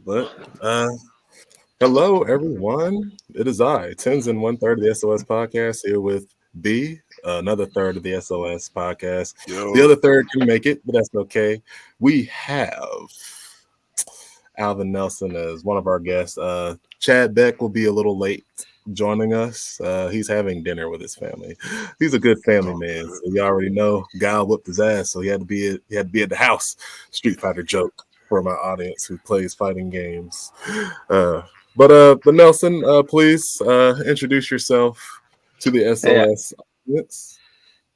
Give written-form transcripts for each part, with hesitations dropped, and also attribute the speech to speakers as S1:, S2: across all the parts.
S1: But hello, everyone. It is I, Tens and one third of the SOS podcast, here with B, another third of the SOS podcast. The
S2: Yo,
S1: other third can make it, but that's okay. We have Alvin Nelson as one of our guests. Chad Beck will be a little late joining us. He's having dinner with his family. He's a good family
S2: oh,
S1: man,
S2: good.
S1: so you already know. Guy whooped his ass, so he had to be at the house. Street Fighter joke for my audience who plays fighting games. Uh, but Nelson, please introduce yourself to the
S3: Hey,
S1: SOS audience.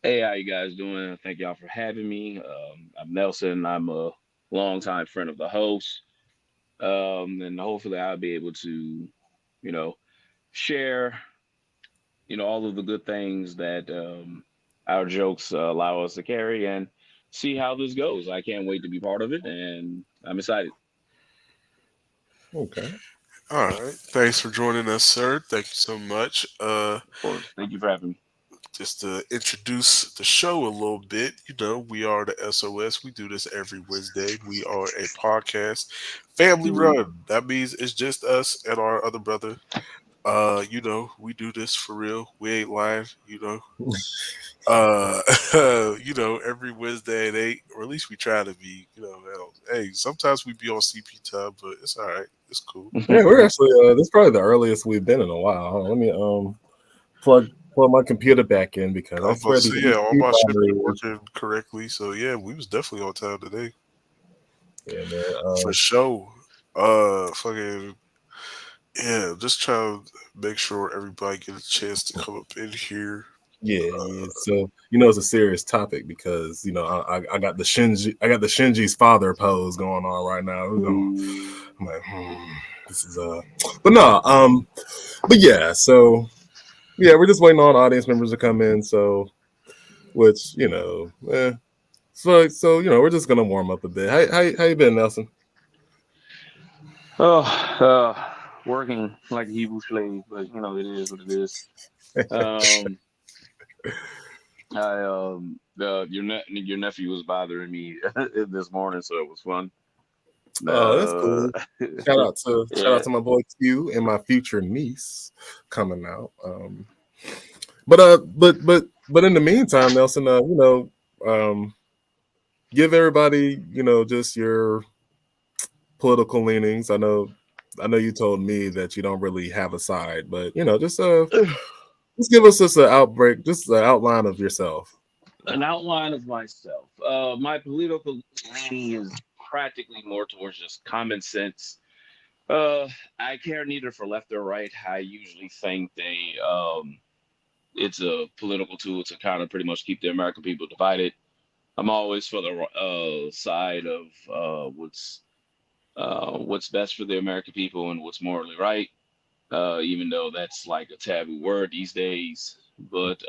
S3: hey, how you guys doing? Thank y'all for having me. I'm Nelson. I'm a longtime friend of the host, and hopefully I'll be able to, you know, share, all of the good things that our jokes allow us to carry, and see how this goes. I can't wait to be part of it, and I'm excited.
S1: Okay.
S2: All right. Thanks for joining us, sir. Thank you so much.
S3: Of course, thank you for having me.
S2: Just to introduce the show a little bit, we are the SOS. We do this every Wednesday. We are a podcast, family run. That means it's just us and our other brother. We do this for real. We ain't lying, Uh, every Wednesday at 8, or at least we try to be, hell, hey, sometimes we be on CP time, but it's all right. It's cool.
S1: Yeah, we're actually this is probably the earliest we've been in a while. Huh? Let me plug my computer back in because
S2: I
S1: I
S2: was about
S1: swear
S2: to
S1: these
S2: say, yeah, all my shit been
S1: batteries.
S2: working correctly. So yeah, we was definitely on time today.
S1: Yeah, man.
S2: For sure. Fucking yeah, just trying to make sure everybody get a chance to come up in here.
S1: Yeah. So it's a serious topic because I got the Shinji's father pose going on right now. I'm like, this is but no, but yeah. So yeah, we're just waiting on audience members to come in. So which so we're just gonna warm up a bit. How you been, Nelson?
S3: Oh, working like a Hebrew slave, but it is what it is. Um, your nephew was bothering me this morning, so it was fun.
S1: Oh, that's
S3: Uh,
S1: cool. Shout out to
S3: yeah.
S1: my boy Q and my future niece coming out. But in the meantime, Nelson, um, give everybody, just your political leanings. I know you told me that you don't really have a side, but just give us just an outbreak, just an outline of yourself.
S3: An outline of myself. My political leaning is practically more towards just common sense. I care neither for left or right. I usually think it's a political tool to kind of pretty much keep the American people divided. I'm always for the side of what's best for the American people and what's morally right. Even though that's like a taboo word these days. But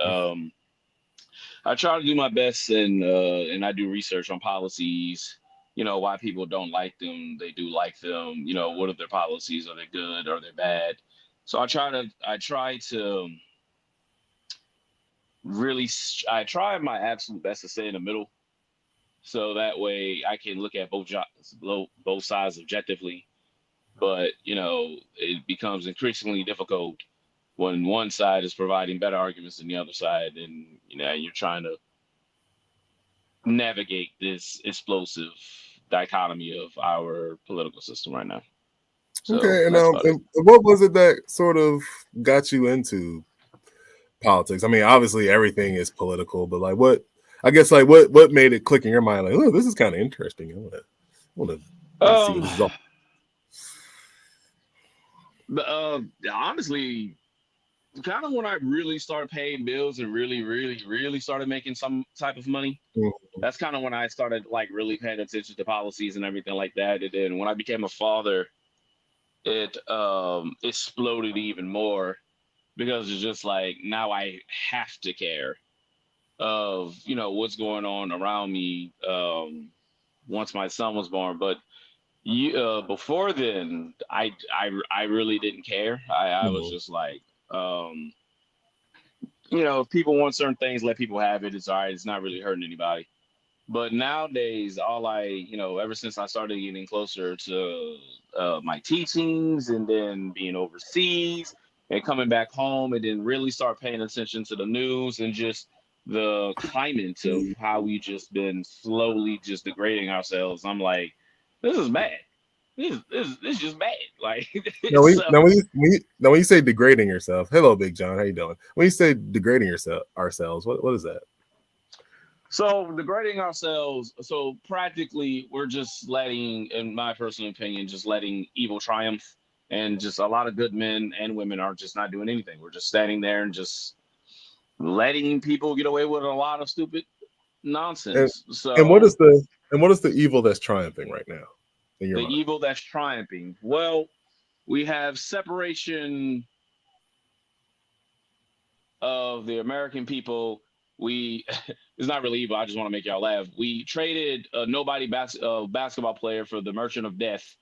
S3: I try to do my best, and I do research on policies. Why people don't like them. They do like them. What are their policies? Are they good? Are they bad? So I try to I try my absolute best to stay in the middle, so that way I can look at both sides objectively. But it becomes increasingly difficult when one side is providing better arguments than the other side, and you're trying to navigate this explosive dichotomy of our political system right now. So
S1: Okay, and
S3: that's about it.
S1: and what was it that sort of got you into politics? I mean, obviously everything is political, but like what? I guess like what made it click in your mind? Like, oh, this is kind of interesting. I want to see what
S3: Um,
S1: this is all.
S3: but honestly, kind of when I really started paying bills and really, really, really started making some type of money. That's kind of when I started like really paying attention to policies and everything like that. And then when I became a father, it exploded even more because it's just like now I have to care of what's going on around me once my son was born. But before then, I really didn't care. I was
S1: Mhm.
S3: just like, if people want certain things, let people have it. It's all right. It's not really hurting anybody. But nowadays, ever since I started getting closer to my teachings and then being overseas and coming back home and then really start paying attention to the news and just the climate of how we just been slowly just degrading ourselves, I'm like, this is bad. This is just bad. Like,
S1: Now,
S3: so
S1: when you say degrading yourself, hello, Big John, how you doing? When you say degrading ourselves, what is that?
S3: So degrading ourselves. So practically, we're just letting, in my personal opinion, just letting evil triumph, and just a lot of good men and women are just not doing anything. We're just standing there and just letting people get away with a lot of stupid
S1: And
S3: nonsense.
S1: and what is
S3: So
S1: the evil that's triumphing right now in your
S3: the
S1: mind?
S3: evil that's triumphing. Well, we have separation of the American people. We it's not really evil. I just want to make y'all laugh. We traded a nobody basketball player for the Merchant of Death.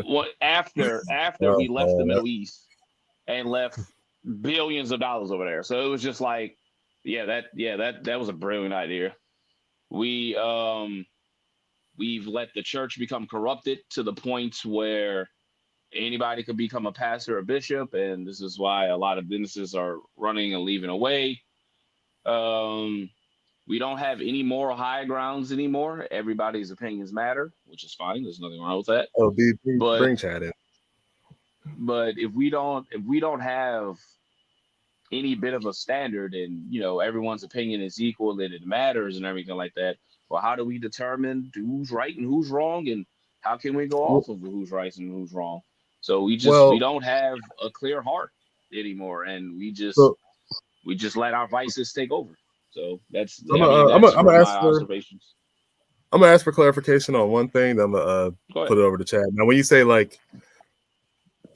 S3: What after he left the
S1: Oh,
S3: Middle East and left billions of dollars over there. So it was just like, that was a brilliant idea. We we've let the church become corrupted to the point where anybody could become a pastor or bishop, and this is why a lot of businesses are running and leaving away. Um, we don't have any moral high grounds anymore. Everybody's opinions matter, which is fine. There's nothing wrong with that. But
S1: bring Chad in.
S3: if we don't have any bit of a standard, and everyone's opinion is equal and it matters and everything like that, well, how do we determine who's right and who's wrong, and how can we go off of who's right and who's wrong? So we
S1: Well,
S3: don't have a clear heart anymore, and
S1: so
S3: we just let our vices take over. So that's
S1: I'm
S3: I mean
S1: gonna
S3: that's from my
S1: ask for
S3: observations.
S1: clarification on one thing. Then I'm gonna
S3: Go ahead.
S1: put it over to Chad. Now, when you say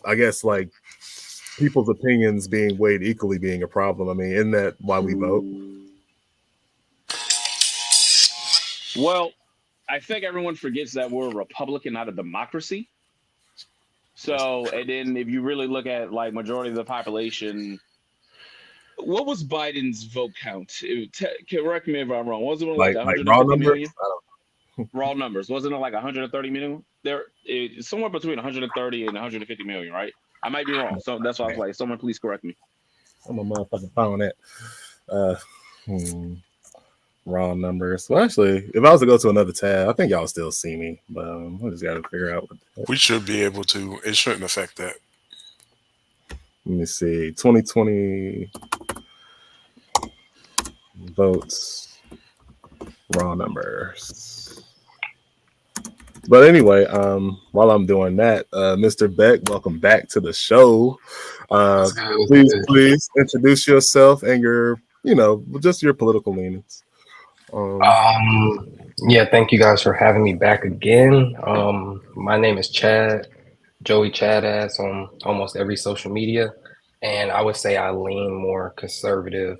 S1: I guess people's opinions being weighed equally being a problem, I mean, isn't that why we vote?
S3: Well, I think everyone forgets that we're a republic and not a democracy. So, and then if you really look at majority of the population, what was Biden's vote count? Correct me if I'm wrong. Was it like
S1: Like raw
S3: 150
S1: numbers?
S3: million? Raw numbers. Wasn't it like 130 million? It's somewhere between 130 and 150 million, right? I might be wrong. So that's why I was like, someone please correct me.
S1: I'm a motherfucking phone that. Uh, Raw numbers. Well, actually, if I was to go to another tab, I think y'all still see me, but I just got to figure out.
S2: We should be able to. It shouldn't affect that.
S1: Let me see. 2020 votes. Raw numbers. But anyway, while I'm doing that, Mr. Beck, welcome back to the show. Please introduce yourself and your, just your political leanings.
S4: Yeah, thank you guys for having me back again. My name is Chad, Joey Chadass on almost every social media, and I would say I lean more conservative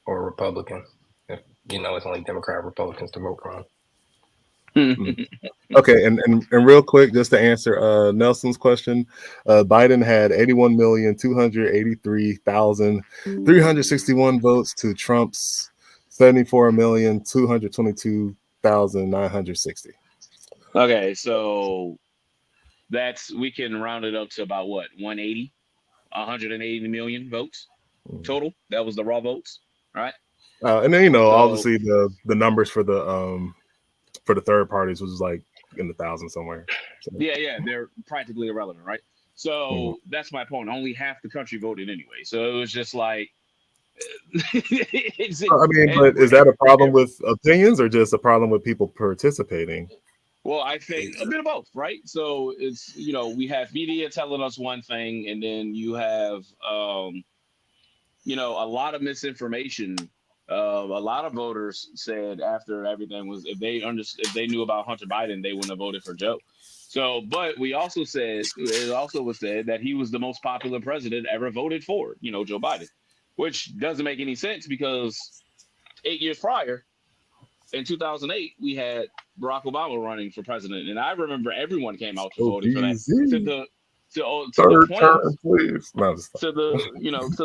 S4: or Republican. If it's only Democrat Republicans to vote from.
S1: Okay, and real quick, just to answer Nelson's question, Biden had 81,283,361 votes to Trump's 74,222,960.
S3: Okay, so we can round it up to about what, 180 million votes total. That was the raw votes, right?
S1: And then obviously the numbers for the third parties was in the thousands somewhere.
S3: So. Yeah, they're practically irrelevant, right? So that's my point. Only half the country voted anyway. So it was just like.
S1: But is that a problem with opinions or just a problem with people participating?
S3: Well, I think a bit of both, right? So it's we have media telling us one thing, and then you have a lot of misinformation. A lot of voters said after everything was, if they knew about Hunter Biden, they wouldn't have voted for Joe. So, but it also was said that he was the most popular president ever voted for, Joe Biden, which doesn't make any sense because 8 years prior, in 2008, we had Barack Obama running for president, and I remember everyone came out to vote for that. To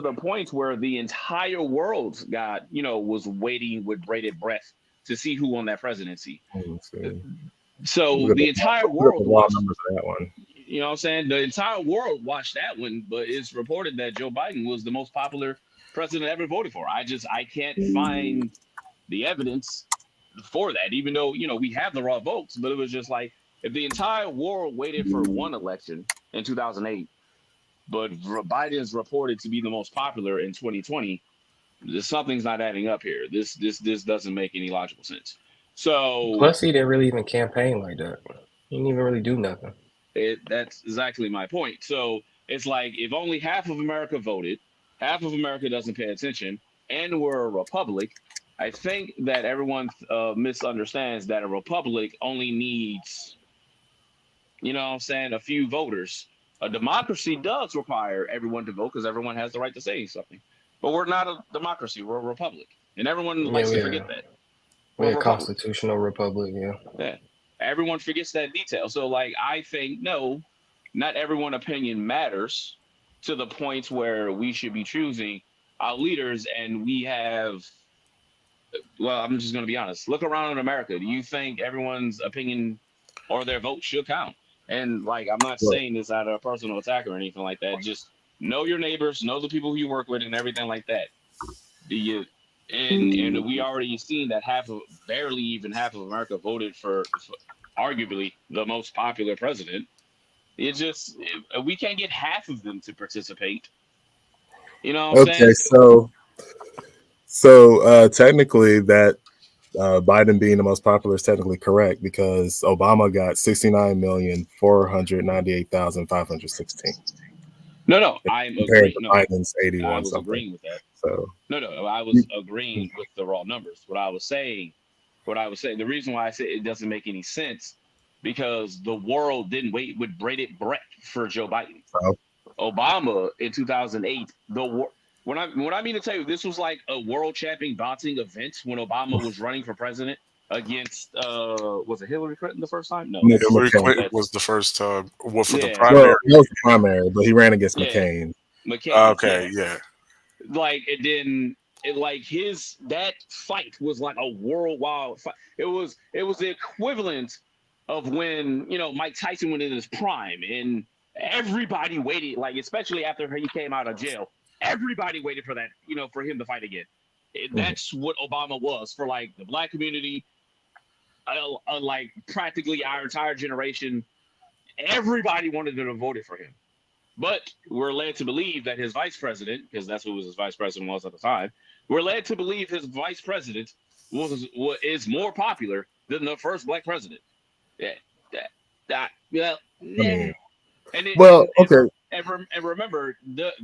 S3: the point where the entire world was waiting with bated breath to see who won that presidency.
S1: Okay.
S3: So the entire world watched
S1: numbers of that one.
S3: You know what I'm saying? The entire world watched that one, but it's reported that Joe Biden was the most popular president ever voted for. I can't find the evidence for that, even though, you know, we have the raw votes, but it was just like, if the entire world waited for one election in 2008, but Biden is reported to be the most popular in 2020, something's not adding up here. This doesn't make any logical sense. So
S4: plus, he didn't really even campaign like that. He didn't even really do nothing.
S3: That's exactly my point. So it's like, if only half of America voted, half of America doesn't pay attention, and we're a republic, I think that everyone misunderstands that a republic only needs, you know what I'm saying, a few voters. A democracy does require everyone to vote because everyone has the right to say something. But we're not a democracy, we're a republic. And everyone likes to forget that.
S4: We're a constitutional republic,
S3: Yeah. Everyone forgets that detail. So, like, I think, no, not everyone's opinion matters to the point where we should be choosing our leaders. And we have, well, I'm just going to be honest. Look around in America. Do you think everyone's opinion or their vote should count? And, like, I'm not saying this out of a personal attack or anything like that. Just know your neighbors, know the people who you work with, and everything like that. And we already seen that barely even half of America voted for arguably the most popular president. We can't get half of them to participate. You know what I'm saying?
S1: So technically that Biden being the most popular is technically correct because Obama got 69,498,516.
S3: No, I'm agreeing. No,
S1: Biden's 81.
S3: I was agreeing with that.
S1: So
S3: no, I was agreeing with the raw numbers. What I was saying, the reason why I said it doesn't make any sense, because the world didn't wait with bated breath for Joe Biden. Obama in 2008, when I mean to tell you, this was like a world champion boxing event when Obama was running for president against was it Hillary Clinton the first time? No,
S2: Hillary Clinton was the first time. Well, for the
S1: primary,
S2: primary,
S1: that was the primary, but he ran against McCain.
S2: Okay, yeah.
S3: Like, and then that fight was like a worldwide fight. It was the equivalent of when, you know, Mike Tyson went in his prime and everybody waited, like, especially after he came out of jail, everybody waited for that, you know, for him to fight again. That's what Obama was for, like, the black community, like practically our entire generation. Everybody wanted to vote for him. But we're led to believe that his vice president, because that's who his vice president was at the time, we're led to believe his vice president is more popular than the first black president. And remember,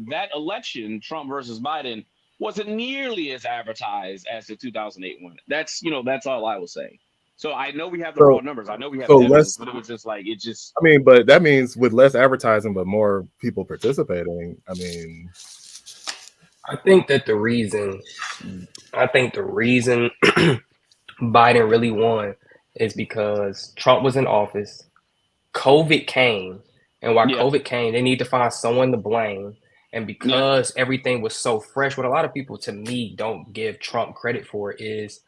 S3: that election, Trump versus Biden, wasn't nearly as advertised as the 2008 one. That's all I was saying. So I know we have the raw numbers. I know we have evidence, but it was just like, I
S1: mean, but that means with less advertising, but more people participating. I mean,
S4: I think the reason Biden really won is because Trump was in office, COVID came, and while COVID came, they need to find someone to blame. And because everything was so fresh, what a lot of people, to me, don't give Trump credit for is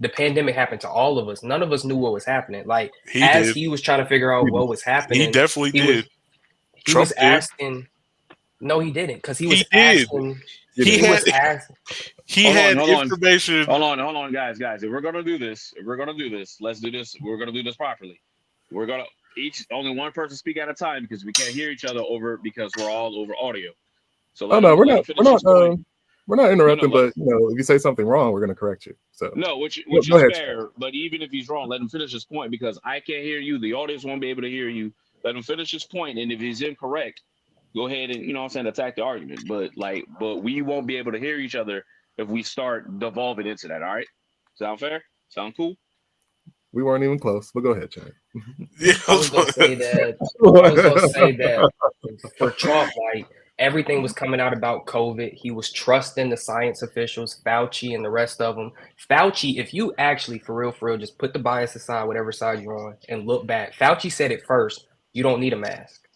S4: the pandemic happened to all of us. None of us knew what was happening. Like, he was trying to figure out what was happening.
S2: He definitely did.
S4: He was asking. No, he didn't, because he was asking. He had
S2: information.
S3: Hold on, guys. If we're gonna do this, let's do this. We're gonna do this properly. We're gonna only one person speak at a time because we can't hear each other because we're all over audio. So
S1: we're not interrupting, but you know, if you say something wrong, we're going to correct you. So
S3: which is fair. But even if he's wrong, let him finish his point, because I can't hear you. The audience won't be able to hear you. Let him finish his point, and if he's incorrect, go ahead and, you know what I'm saying, attack the argument. But we won't be able to hear each other if we start devolving into that. All right? Sound fair? Sound cool?
S1: We weren't even close, but go ahead, Chad.
S4: I was going to say that for Trump, like, everything was coming out about COVID. He was trusting the science officials, Fauci and the rest of them. Fauci, if you actually, for real, just put the bias aside, whatever side you're on, and look back. Fauci said it first, you don't need a mask.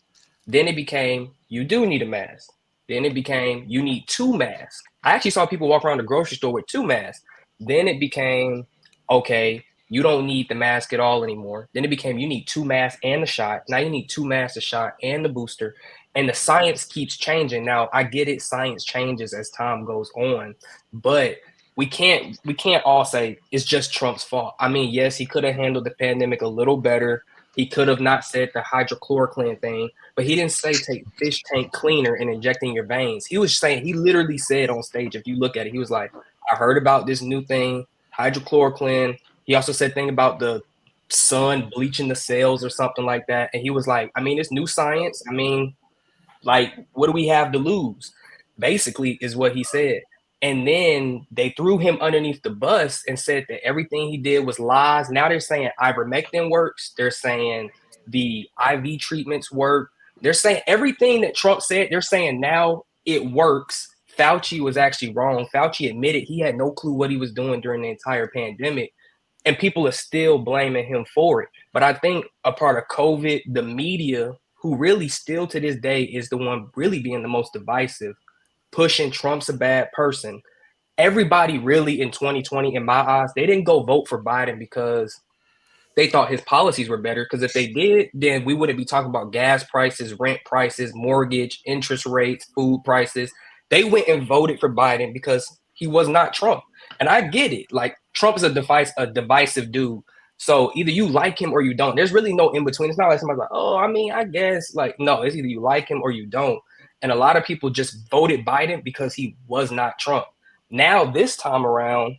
S4: Then it became, you do need a mask. Then it became, you need 2 masks. I actually saw people walk around the grocery store with 2 masks. Then it became, okay, you don't need the mask at all anymore. Then it became you need 2 masks and the shot. Now you need 2 masks, a shot, and the booster. And the science keeps changing. Now I get it, science changes as time goes on, but we can't all say it's just Trump's fault. I mean, yes, he could have handled the pandemic a little better. He could have not said the hydrochloroquine thing, but he didn't say take fish tank cleaner and injecting your veins. He was saying, he literally said on stage, if you look at it, he was like, I heard about this new thing, hydrochloroquine. He also said thing about the sun bleaching the cells or something like that. And he was like, I mean, it's new science. I mean, like, what do we have to lose? Basically, is what he said. And then they threw him underneath the bus and said that everything he did was lies. Now they're saying ivermectin works. They're saying the IV treatments work. They're saying everything that Trump said, they're saying now it works. Fauci was actually wrong. Fauci admitted he had no clue what he was doing during the entire pandemic. And people are still blaming him for it. But I think a part of COVID, the media, who really still to this day is the one really being the most divisive, pushing Trump's a bad person. Everybody really in 2020, in my eyes, they didn't go vote for Biden because they thought his policies were better. Because if they did, then we wouldn't be talking about gas prices, rent prices, mortgage, interest rates, food prices. They went and voted for Biden because he was not Trump. And I get it. Like, Trump is a divisive dude. So either you like him or you don't. There's really no in between. It's not like somebody's like, oh, I mean, I guess. Like, no, it's either you like him or you don't. And a lot of people just voted Biden because he was not Trump. Now, this time around,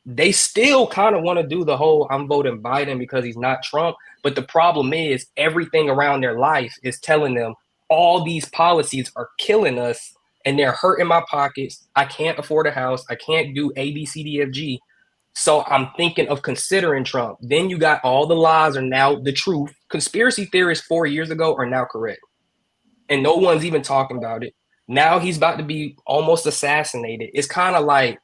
S4: they still kind of want to do the whole I'm voting Biden because he's not Trump. But the problem is everything around their life is telling them all these policies are killing us and they're hurting my pockets. I can't afford a house. I can't do A, B, C, D, F, G. So I'm thinking of considering Trump. Then you got all the lies are now the truth. Conspiracy theorists 4 years ago are now correct. And no one's even talking about it. Now he's about to be almost assassinated. It's kind of like,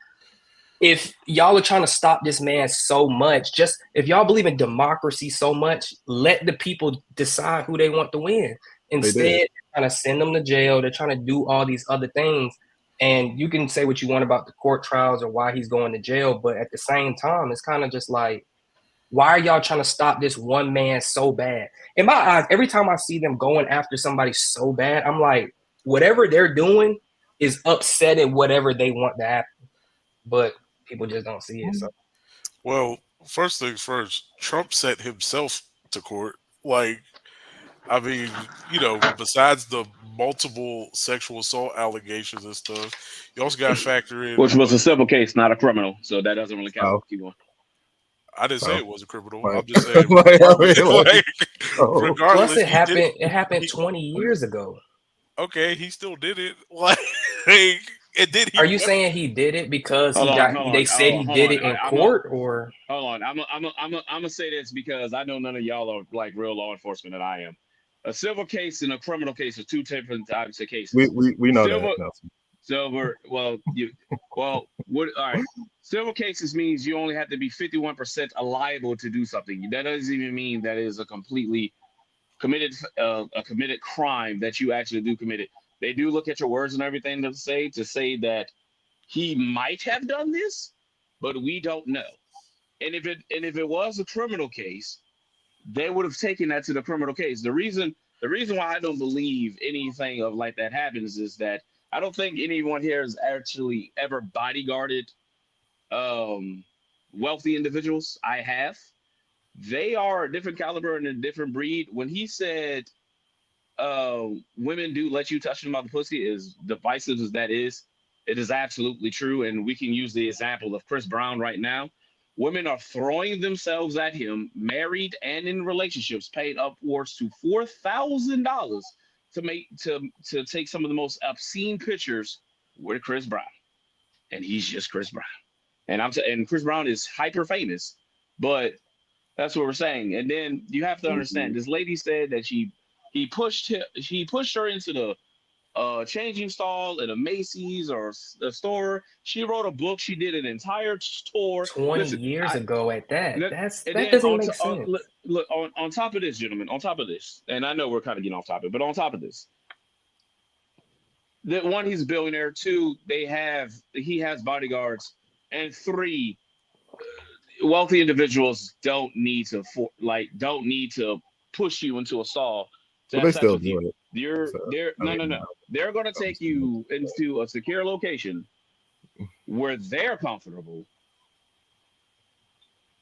S4: if y'all are trying to stop this man so much, just if y'all believe in democracy so much, let the people decide who they want to win. Instead, they're trying to send them to jail. They're trying to do all these other things. And you can say what you want about the court trials or why he's going to jail, but at the same time, it's kind of just like, why are y'all trying to stop this one man so bad? In my eyes, every time I see them going after somebody so bad, I'm like, whatever they're doing is upsetting whatever they want to happen. But people just don't see it. So,
S2: well, first things first, Trump sent himself to court. Like, I mean, besides the multiple sexual assault allegations and stuff, you also got to factor in,
S3: which was a civil case, not a criminal. So that doesn't really count. Keep going.
S2: I didn't say it was a criminal. I'm just saying, regardless.
S4: Plus, it happened. It happened 20 years ago.
S2: Okay, he still did it. Like, and did he?
S4: Are you saying he did it because they said he did it in court, or?
S3: Hold on, I'm gonna say this because I know none of y'all are like real law enforcement that I am. A civil case and a criminal case are two different types of cases.
S1: We know that. Nelson.
S3: All right. Civil cases means you only have to be 51% liable to do something. That doesn't even mean that is a completely committed crime that you actually do commit it. They do look at your words and everything to say that he might have done this, but we don't know. And if it was a criminal case, they would have taken that to the criminal case. The reason why I don't believe anything of like that happens is that I don't think anyone here has actually ever bodyguarded wealthy individuals. I have. They are a different caliber and a different breed. When he said women do let you touch them on the pussy, as divisive as that is, it is absolutely true. And we can use the example of Chris Brown right now. Women are throwing themselves at him, married and in relationships, paid upwards to $4,000 to take some of the most obscene pictures with Chris Brown, and he's just Chris Brown. And Chris Brown is hyper famous, but that's what we're saying. And then you have to understand, this lady said that he pushed her into the changing stall at a Macy's or a store. She wrote a book. She did an entire tour
S4: 20 years ago at that. That doesn't make sense.
S3: Look, on top of this, gentlemen, on top of this, and I know we're kind of getting off topic, but on top of this, that one, he's a billionaire. Two, he has bodyguards, and three, wealthy individuals don't need to push you into a stall to
S1: But
S3: have
S1: they
S3: sex
S1: still
S3: with you.
S1: do it.
S3: You're
S1: So
S3: they're
S1: I mean,
S3: no. They're gonna
S1: I'm
S3: take you into a secure location where they're comfortable.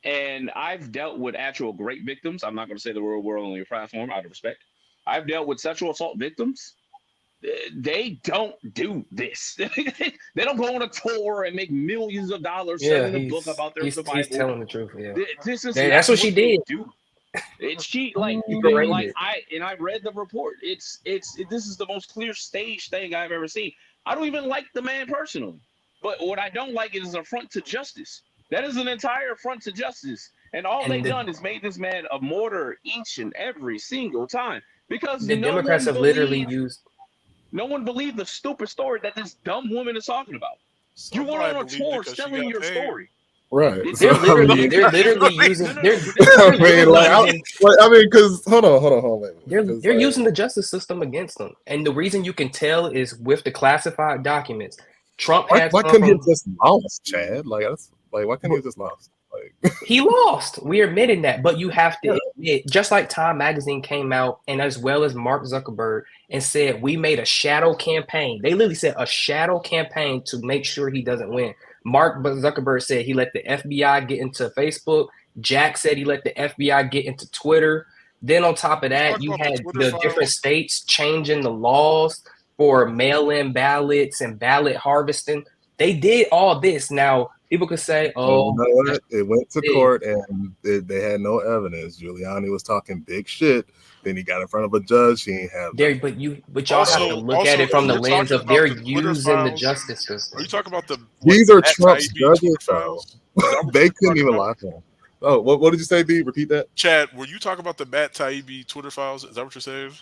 S3: And I've dealt with actual great victims. I'm not gonna say the real world on your platform out of respect. I've dealt with sexual assault victims. They don't do this. They don't go on a tour and make millions of dollars
S4: Yeah,
S3: selling a book
S4: he's
S3: about their
S4: he's
S3: survival.
S4: telling the truth. Yeah,
S3: This is
S4: that's
S3: not
S4: what she
S3: what they
S4: did.
S3: do. It's she
S4: She paraded.
S3: I read the report. This is the most clear stage thing I've ever seen. I don't even like the man personally, but what I don't like is an affront to justice. That is an entire affront to justice, and all
S4: And
S3: they've done is made this man a martyr each and every single time because
S4: the Democrats have literally used.
S3: no one believed the stupid story that this dumb woman is talking about. You went
S2: Somebody
S3: on a
S2: believed it
S3: tour
S2: because she
S3: telling
S2: got
S3: your
S2: paid.
S3: story.
S1: right. So
S4: They're
S1: I
S4: literally
S1: mean,
S4: they're literally using
S3: No, no,
S4: they're
S3: no.
S1: I
S4: they're
S1: mean,
S4: literally using
S1: I mean, because hold on, wait, because
S4: they're using the justice system against them. And the reason you can tell is with the classified documents. Trump had
S1: why
S4: some
S1: couldn't he
S4: from
S1: have just lost, Chad? Like that's like why couldn't he have just lost? Like
S4: he lost. We're admitting that, but you have
S1: yeah.
S4: to admit, just like Time Magazine came out, and as well as Mark Zuckerberg, and said we made a shadow campaign. They literally said a shadow campaign to make sure he doesn't win. Mark Zuckerberg said he let the FBI get into Facebook. Jack said he let the FBI get into Twitter. Then on top of
S2: You
S4: that,
S2: talk
S4: you
S2: about the
S4: had
S2: Twitter
S4: the different
S2: files.
S4: states changing the laws for mail-in ballots and ballot harvesting. They did all this. Now people could say,
S1: And you
S4: "Oh,
S1: know what? It went to
S4: yeah,
S1: court and they had no evidence. Giuliani was talking big shit. Then he got in front of a judge. He ain't have
S4: there,
S1: nothing.
S4: but y'all have to
S2: Also,
S4: look at
S2: also,
S4: it from
S2: if
S4: the
S2: we're
S4: lens
S2: talking
S4: of
S2: about
S4: they're
S2: the Twitter
S4: using the
S2: files,
S4: justice
S2: are
S4: system.
S2: you talking about the
S1: These are
S2: Matt
S1: Trump's
S2: Taibbi
S1: judges,
S2: Twitter
S1: though.
S2: files? Is that what
S1: They
S2: you're
S1: couldn't
S2: talking
S1: even
S2: about?
S1: lie to him. Oh, what did you say, B? Repeat that.
S2: Chad, were you talking about the Matt Taibbi Twitter files? Is that what you're saying?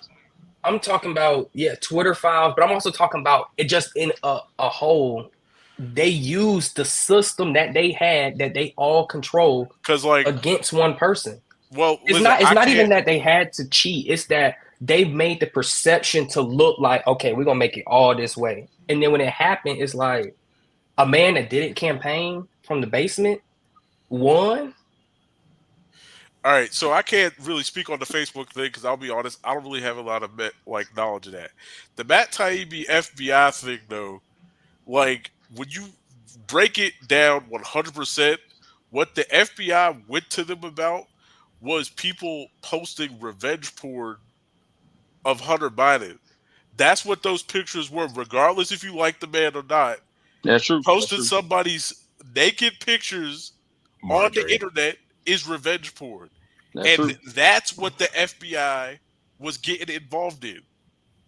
S4: I'm talking about Twitter files, but I'm also talking about it just in a whole. They use the system that they had that they all control
S2: Because, like,
S4: against one person.
S2: well,
S4: It's
S2: listen,
S4: not it's
S2: I
S4: not even
S2: can't.
S4: that they had to cheat. It's that they've made the perception to look like, okay, we're gonna make it all this way. And then when it happened, it's like a man that didn't campaign from the basement won.
S2: All right, so I can't really speak on the Facebook thing because I'll be honest, I don't really have a lot of knowledge of that. The Matt Taibbi FBI thing, though, like when you break it down 100%, what the FBI went to them about was people posting revenge porn of Hunter Biden. That's what those pictures were, regardless if you like the man or not.
S3: That's true. That's
S2: Posting
S3: true.
S2: somebody's naked pictures on the
S1: Marjorie.
S2: internet is revenge porn.
S3: That's
S2: And
S3: true.
S2: that's what the FBI was getting involved in.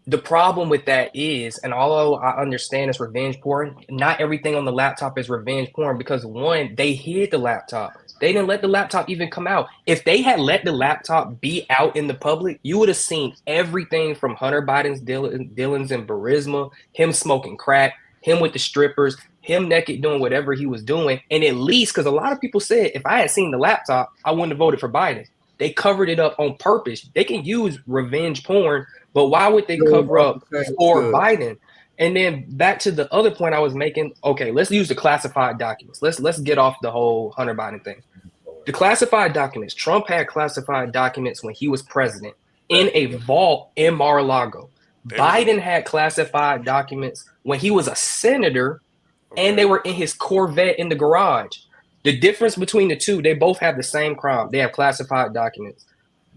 S4: The problem with that is, and although I understand it's revenge porn, not everything on the laptop is revenge porn because one, they hid the laptop. They didn't let the laptop even come out. If they had let the laptop be out in the public, you would have seen everything from Hunter Biden's dealings in Burisma, him smoking crack, him with the strippers, him naked doing whatever he was doing. And at least, because a lot of people said, if I had seen the laptop, I wouldn't have voted for Biden. They covered it up on purpose. They can use revenge porn, but why would they cover up for Biden? And then back to the other point I was making. Okay, let's use the classified documents. Let's get off the whole Hunter Biden thing. The classified documents. Trump had classified documents when he was president in a vault in Mar-a-Lago. Biden had classified documents when he was a senator, and they were in his Corvette in the garage. The difference between the two, they both have the same crime. They have classified documents.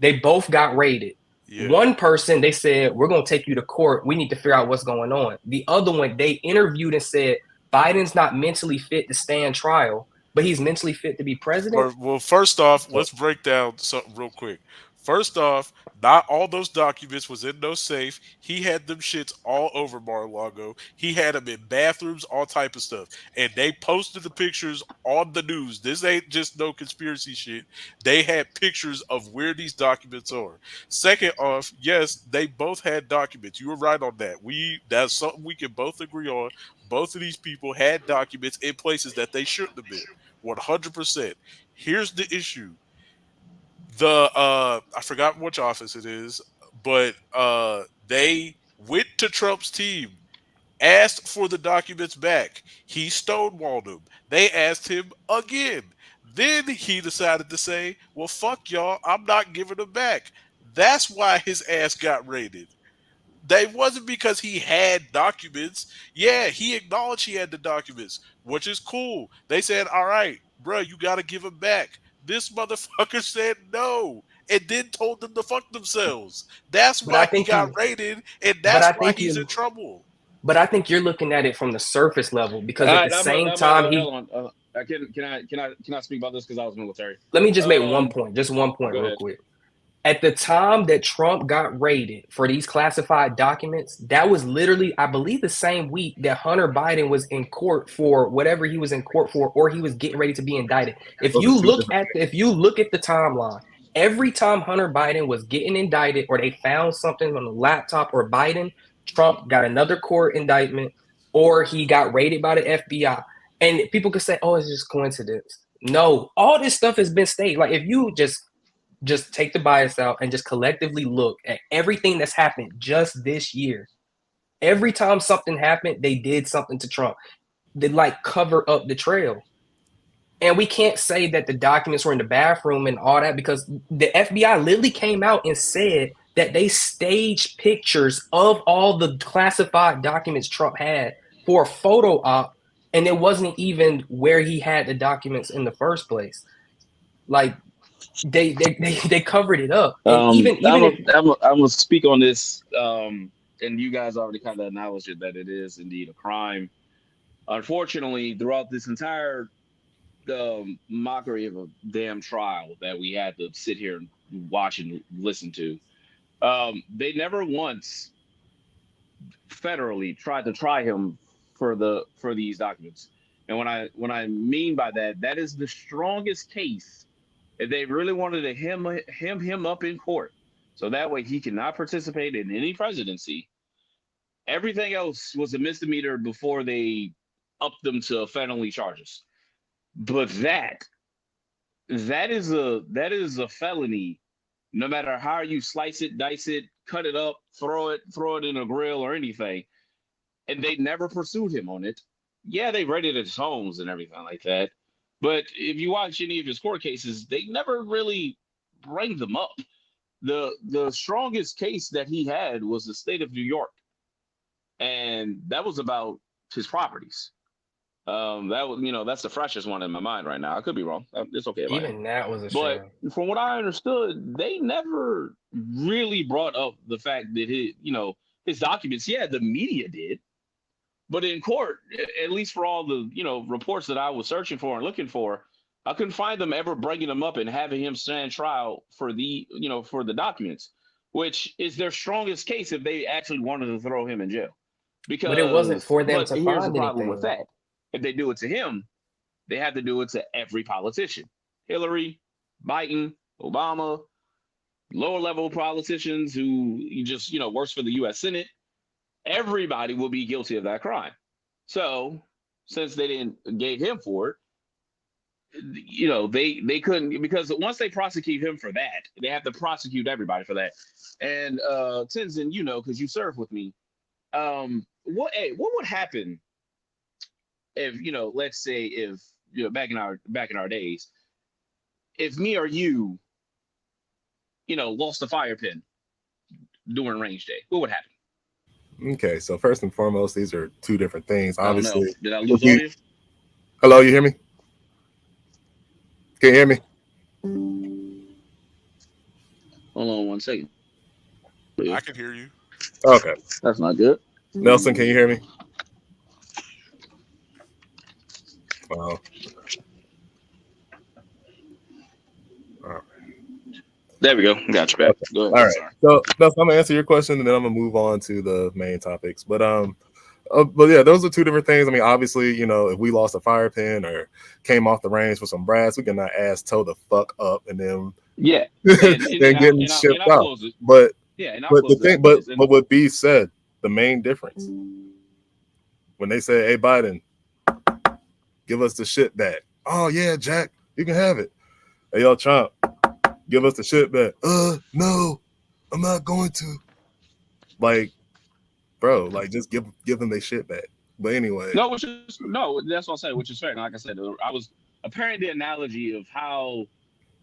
S4: They both got raided.
S2: Yeah.
S4: One person, they said, we're going to take you to court. We need to figure out what's going on. The other one, they interviewed and said, Biden's not mentally fit to stand trial, but he's mentally fit to be president.
S2: Well, first off, let's break down something real quick. First off, not all those documents was in no safe. He had them shits all over Mar-a-Lago. He had them in bathrooms, all type of stuff. And they posted the pictures on the news. This ain't just no conspiracy shit. They had pictures of where these documents are. Second off, yes, they both had documents. You were right on that. That's something we can both agree on. Both of these people had documents in places that they shouldn't have been. 100%. Here's the issue. I forgot which office it is, but they went to Trump's team, asked for the documents back. He stonewalled them. They asked him again. Then he decided to say, well, fuck y'all, I'm not giving them back. That's why his ass got raided. That wasn't because he had documents. Yeah, he acknowledged he had the documents, which is cool. They said, all right, bro, you got to give them back. This motherfucker said no and then told them to fuck themselves. That's
S4: But I
S2: why he
S4: think
S2: got
S4: you,
S2: raided, and
S4: but
S2: that's
S4: I
S2: why
S4: think
S2: he's in
S4: you,
S2: trouble.
S4: but I think you're looking at it from the surface level
S3: All
S4: because at the
S3: right,
S4: same time
S3: hold on. Can I speak about this because I was military?
S4: let me just make one
S3: Um,
S4: point, just one point
S3: Go
S4: real
S3: ahead.
S4: quick. At the time that Trump got raided for these classified documents, that was literally, I believe, the same week that Hunter Biden was in court for whatever he was in court for, or he was getting ready to be indicted.
S1: Those are two different.
S4: If you look at the timeline, every time Hunter Biden was getting indicted or they found something on the laptop or Biden, Trump got another court indictment or he got raided by the FBI. And people could say, "Oh, it's just coincidence." No, all this stuff has been staged. Like if you just take the bias out and just collectively look at everything that's happened just this year. Every time something happened, they did something to Trump. They like cover up the trail. And we can't say that the documents were in the bathroom and all that because the FBI literally came out and said that they staged pictures of all the classified documents Trump had for a photo op, and it wasn't even where he had the documents in the first place. Like they covered it up, and even if
S3: I'm gonna speak on this. And you guys already kind of acknowledged it that it is indeed a crime. Unfortunately, throughout this entire mockery of a damn trial that we had to sit here and watch and listen to, they never once federally tried to try him for these documents. And when I mean by that, that is the strongest case. If they really wanted to him up in court, so that way he cannot participate in any presidency. Everything else was a misdemeanor before they upped them to felony charges. But that is a felony, no matter how you slice it, dice it, cut it up, throw it in a grill or anything. And they never pursued him on it. Yeah, they raided his homes and everything like that. But if you watch any of his court cases, they never really bring them up. The strongest case that he had was the state of New York, and that was about his properties. That was, that's the freshest one in my mind right now. I could be wrong. It's okay if I am.
S4: even that was a
S3: But
S4: shame.
S3: from what I understood, they never really brought up the fact that his documents. Yeah, the media did, but in court, at least for all the reports that I was searching for and looking for, I couldn't find them ever bringing him up and having him stand trial for the documents, which is their strongest case if they actually wanted to throw him in jail.
S4: But it wasn't for them
S3: But
S4: to
S3: here's the
S4: find
S3: problem with
S4: anything.
S3: that: if they do it to him, they have to do it to every politician. Hillary, Biden, Obama, lower level politicians who just works for the U.S. Senate. Everybody will be guilty of that crime. So since they didn't gave him for it, they couldn't, because once they prosecute him for that, they have to prosecute everybody for that. And Tenzin, because you served with me, what would happen if let's say if back in our days, if me or you lost a fire pin during range day, what would happen?
S1: Okay, so first and foremost, these are two different things.
S3: I don't know.
S1: Obviously,
S3: Did I lose audio?
S1: hello, you hear me? Can you hear me?
S3: Hold on one second.
S2: I can hear you.
S1: Okay,
S3: That's not good.
S1: Nelson, can you hear me? Wow.
S3: There we go. Got you back. Go ahead.
S1: All right. So I'm gonna answer your question, and then I'm gonna move on to the main topics. But yeah, those are two different things. I mean, obviously, if we lost a fire pin or came off the range for some brass, we cannot ass toe the fuck up and then
S3: yeah,
S1: then getting shipped out. But the thing, but what B said, the main difference when they say, "Hey, Biden, give us the shit back." Oh yeah, Jack, you can have it. Hey, yo, Trump, give us the shit back. No, I'm not going to. Like, bro, like just give them their shit back. But anyway,
S3: no, that's what I'm saying, which is fair. And like I said, apparently the analogy of how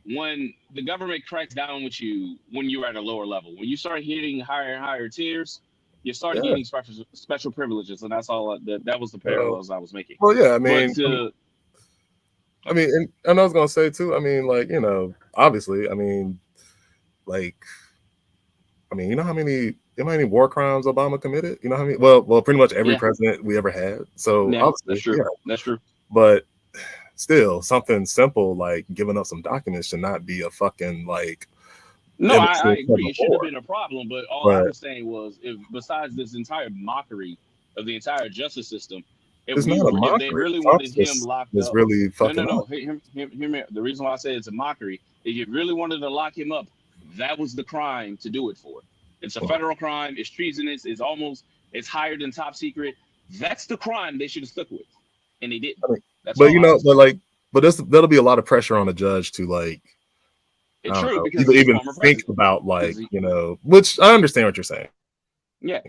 S3: when the government cracks down with you when you're at a lower level, when you start hitting higher and higher tiers, you start
S1: Yeah.
S3: getting special privileges, and that's all. That was the
S1: Well,
S3: parallels I was making.
S1: well, yeah.
S3: But to
S1: I mean, and I was gonna say too. I mean, like, you know, obviously, I mean, like, you know how many war crimes Obama committed? You know how many? Well, pretty much every
S3: yeah,
S1: president we ever had. So
S3: yeah,
S1: obviously,
S3: that's true.
S1: yeah.
S3: That's true.
S1: But still, something simple like giving up some documents should not be a fucking like
S3: No, I
S1: impetus of
S3: agree.
S1: a
S3: It shouldn't have
S1: war.
S3: been a problem. But all I
S1: But
S3: was saying was, if besides this entire mockery of the entire justice system,
S1: it's not a
S3: if they
S1: mockery.
S3: really wanted
S1: Trump's
S3: him locked
S1: is
S3: up,
S1: really
S3: no, no,
S1: fucking up.
S3: no. Hear me. The reason why I say it's a mockery is you really wanted to lock him up. That was the crime to do it for. It's a federal crime. It's treasonous. It's higher than top secret. That's the crime they should have stuck with, and they didn't.
S1: I mean,
S3: That's
S1: but
S3: all
S1: you
S3: I
S1: know,
S3: was
S1: but
S3: saying.
S1: like, but that'll be a lot of pressure on a judge to like, I
S3: It's
S1: don't
S3: true
S1: know,
S3: because he's a
S1: even
S3: former
S1: think
S3: president.
S1: about like, you know, which I understand what you're saying.
S3: Yeah,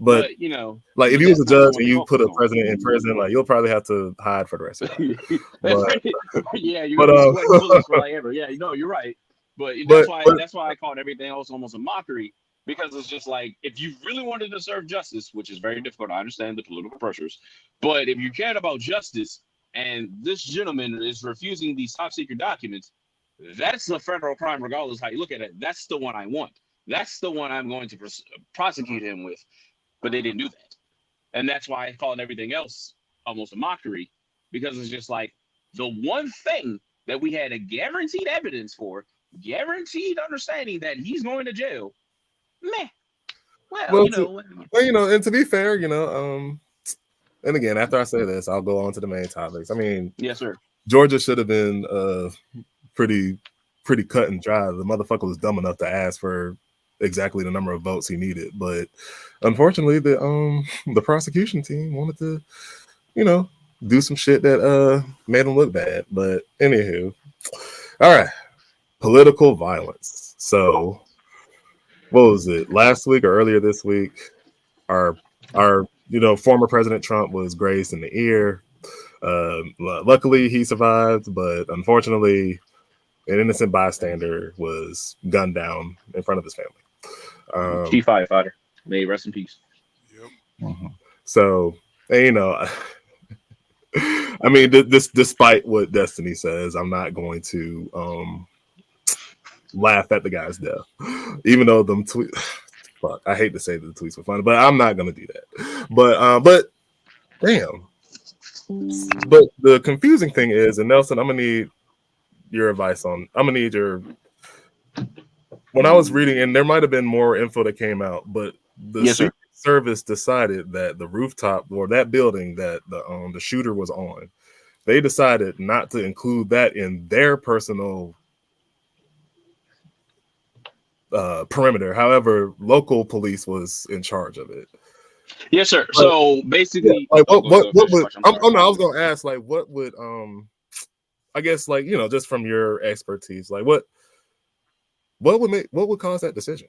S1: But
S3: but you know,
S1: like, if
S3: but
S1: you was a
S3: that's not the
S1: judge
S3: one
S1: and
S3: to
S1: you put
S3: focus
S1: a
S3: on.
S1: president in prison, like you'll probably have to hide for the rest of your life. But
S3: Yeah, you're
S1: but
S3: gonna be sweating bullets for like ever. Yeah, no, you're right. But
S1: but
S3: that's why I called everything else almost a mockery, because it's just like, if you really wanted to serve justice, which is very difficult, I understand the political pressures, but if you cared about justice and this gentleman is refusing these top secret documents, that's a federal crime regardless how you look at it. That's the one I want. That's the one I'm going to prosecute him with. But they didn't do that. And that's why I call everything else almost a mockery, because it's just like the one thing that we had a guaranteed evidence for, guaranteed understanding that he's going to jail. Meh. Well,
S1: well, you know, and to be fair, you know, and again, after I say this, I'll go on to the main topics. I mean,
S3: yes, sir.
S1: Georgia should have been pretty cut and dry. The motherfucker was dumb enough to ask for exactly the number of votes he needed, but unfortunately, the prosecution team wanted to, you know, do some shit that made him look bad. But anywho, all right, political violence. So, what was it, last week or earlier this week? Our you know, former President Trump was grazed in the ear. Luckily, he survived, but unfortunately, an innocent bystander was gunned down in front of his family.
S3: Chief firefighter. May he rest in peace.
S2: Yep.
S1: So, and, you know, I mean, this despite what Destiny says, I'm not going to laugh at the guy's death, even though them tweets. Fuck, I hate to say that the tweets were funny, but I'm not gonna do that. But damn. But the confusing thing is, and Nelson, I'm gonna need your advice on. I'm gonna need your. When I was reading, and there might have been more info that came out, but the Secret Service decided that the rooftop or that building that the shooter was on, they decided not to include that in their personal perimeter. However, local police was in charge of it.
S3: Yes, sir.
S1: But,
S3: so basically,
S1: yeah, like what would I was gonna ask, like, what would I guess, like, you know, just from your expertise, like what would cause that decision?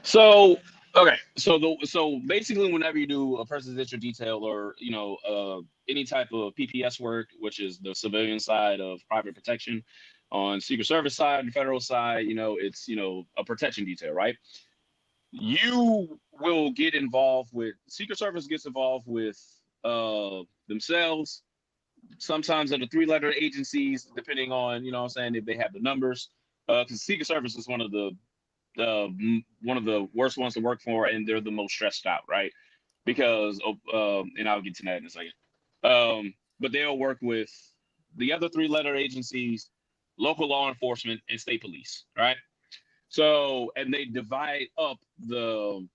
S3: So okay, so basically, whenever you do a presidential detail, or you know, any type of PPS work, which is the civilian side of private protection, on Secret Service side and federal side, you know, it's, you know, a protection detail, right? You will get involved with Secret Service, gets involved with themselves. Sometimes at the three-letter agencies, depending on, you know what I'm saying, if they have the numbers. Because Secret Service is one of the worst ones to work for, and they're the most stressed out, right? Because and I'll get to that in a second. But they'll work with the other three-letter agencies, local law enforcement, and state police, right? So, and they divide up the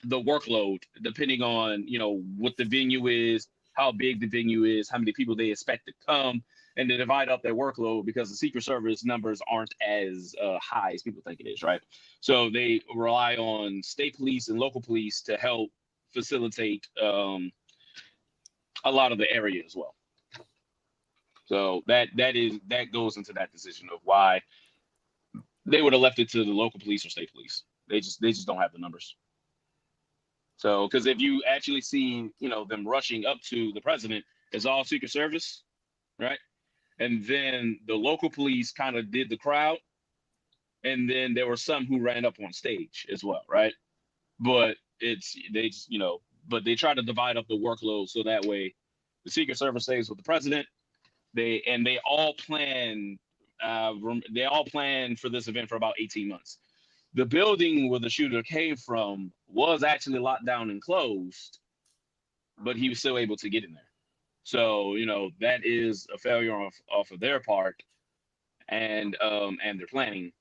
S3: workload depending on, you know, what the venue is, how big the venue is, how many people they expect to come, and they divide up their workload because the Secret Service numbers aren't as high as people think it is, right? So they rely on state police and local police to help facilitate a lot of the area as well. So that goes into that decision of why they would have left it to the local police or state police. They just don't have the numbers. So, because if you actually see, you know, them rushing up to the president, it's all Secret Service. right? And then the local police kind of did the crowd, and then there were some who ran up on stage as well, right? But but they try to divide up the workload so that way the Secret Service stays with the president. They all plan. They all planned for this event for about 18 months. The building where the shooter came from was actually locked down and closed, but he was still able to get in there. So that is a failure off of their part, and their planning.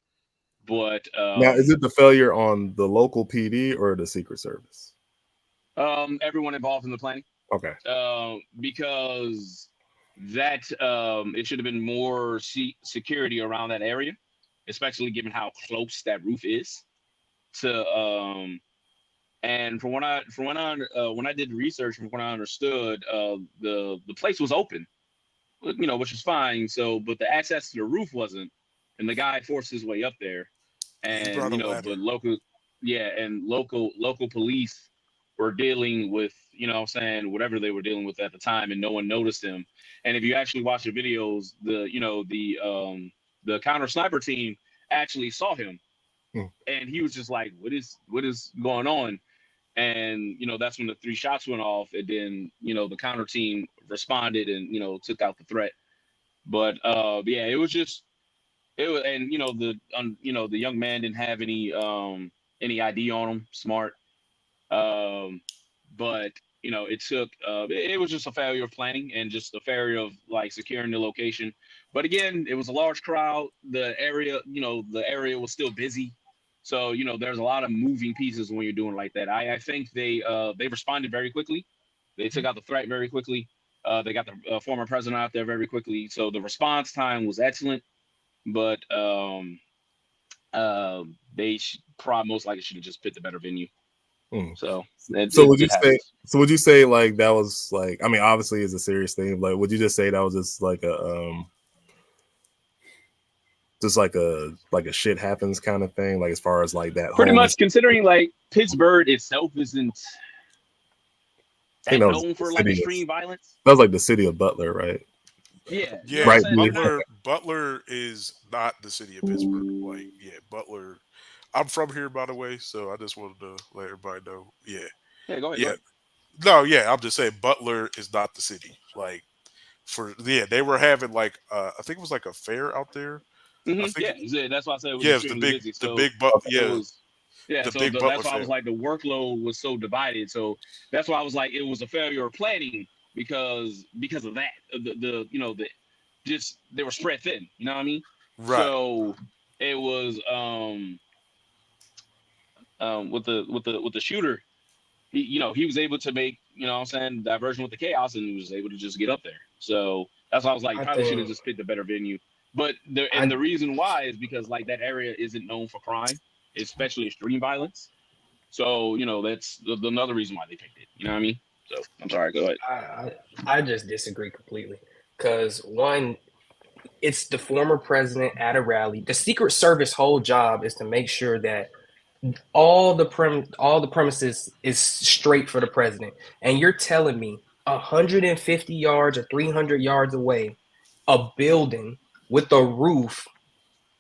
S3: But
S1: now, is it the failure on the local PD or the Secret Service?
S3: Everyone involved in the planning.
S1: Okay.
S3: Because that it should have been more security around that area, especially given how close that roof is to and when I did research, from what I understood, the place was open, which is fine. So, but the access to the roof wasn't, and the guy forced his way up there, and but local police were dealing with whatever they were dealing with at the time, and no one noticed him. And if you actually watch the videos, the counter sniper team actually saw him, and he was just like, what is going on? And that's when the 3 shots went off, and then the counter team responded and took out the threat. But it was, and the young man didn't have any ID on him. Smart. But it took it was just a failure of planning and just a failure of like securing the location. But again, it was a large crowd. The area was still busy. So, there's a lot of moving pieces when you're doing like that. I think they responded very quickly. They took out the threat very quickly. They got the former president out there very quickly. So the response time was excellent. But they probably most likely should have just picked a better venue. So would you say like that was like, I mean, obviously it's a serious thing. Like, would you just say that was just like a shit happens kind of thing, like as far as like that? Pretty much, considering like Pittsburgh itself isn't known for like extreme violence.
S1: That was like the city of Butler, right?
S3: Yeah.
S2: Right. Butler is not the city of Pittsburgh. Like, Butler. I'm from here, by the way, so I just wanted to let everybody know. Yeah.
S3: Yeah, go ahead.
S2: Yeah. No, yeah, I'm just saying Butler is not the city. Like, they were having like I think it was like a fair out there.
S3: Mm-hmm. That's why I said it was
S2: the big
S3: busy. So
S2: big
S3: that's why I was like the workload was so divided. So that's why I was like it was a failure of planning because of that. They were spread thin. You know what I mean?
S2: Right.
S3: So it was with the shooter, he was able to make diversion with the chaos, and he was able to just get up there. So that's why I was like, probably should have just picked a better venue. But the reason why is because like that area isn't known for crime, especially extreme violence. So that's another reason why they picked it. You know what I mean? So I'm sorry. Go ahead.
S4: I just disagree completely because one, it's the former president at a rally. The Secret Service whole job is to make sure that all the premises is straight for the president. And you're telling me 150 yards or 300 yards away, a building with a roof,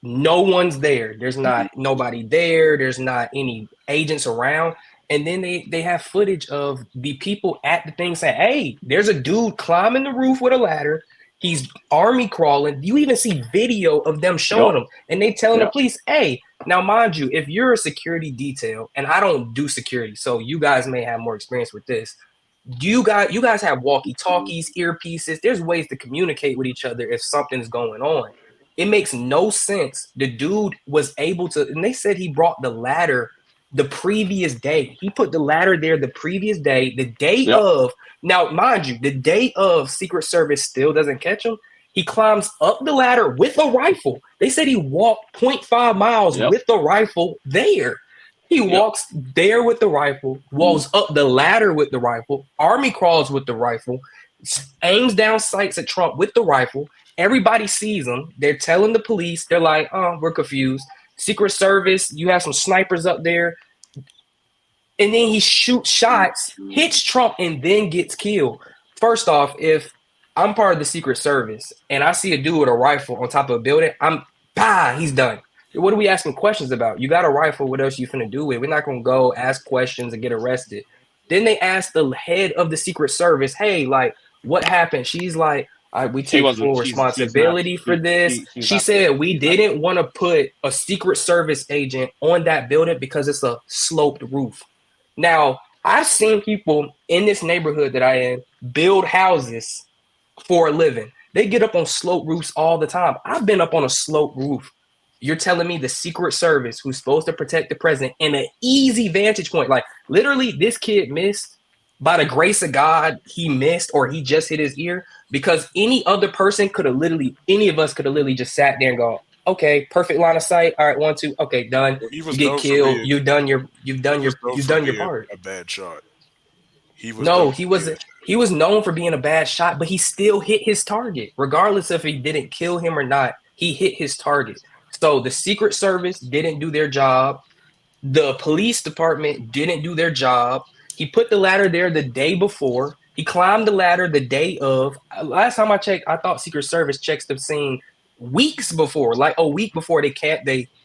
S4: no one's there. There's not nobody there. There's not any agents around. And then they have footage of the people at the thing saying, hey, there's a dude climbing the roof with a ladder. He's army crawling. You even see video of them showing him. And they telling the police, hey, now mind you, if you're a security detail, and I don't do security, so you guys may have more experience with this. You guys have walkie-talkies, earpieces. There's ways to communicate with each other if something's going on. It makes no sense. The dude was able to, and they said he brought the ladder the previous day. He put the ladder there the previous day, the day of. Now, mind you, the day of, Secret Service still doesn't catch him. He climbs up the ladder with a rifle. They said he walked 0.5 miles with the rifle there. He walks there with the rifle, walks up the ladder with the rifle, army crawls with the rifle, aims down sights at Trump with the rifle. Everybody sees him. They're telling the police. They're like, oh, we're confused. Secret Service, you have some snipers up there. And then he shoots shots, hits Trump, and then gets killed. First off, if I'm part of the Secret Service, and I see a dude with a rifle on top of a building. He's done. What are we asking questions about? You got a rifle. What else you finna do with it? We're not gonna go ask questions and get arrested. Then they asked the head of the Secret Service, "Hey, like, what happened?" She's like, we take full responsibility for this. She said we didn't want to put a Secret Service agent on that building because it's a sloped roof. Now, I've seen people in this neighborhood that I am build houses for a living. They get up on slope roofs all the time. I've been up on a slope roof. You're telling me the Secret Service, who's supposed to protect the president, in an easy vantage point, like literally this kid missed, by the grace of God, he missed, or he just hit his ear, because any other person could have literally, any of us could have literally just sat there and go, okay, perfect line of sight. All right, 1, 2, okay, done. You get killed. You've done your part.
S2: A bad shot.
S4: He was known for being a bad shot, but he still hit his target, regardless if he didn't kill him or not. He hit his target. So the Secret Service didn't do their job. The police department didn't do their job. He put the ladder there the day before. He climbed the ladder the day of. Last time I checked, I thought Secret Service checks the scene weeks before, like a week before they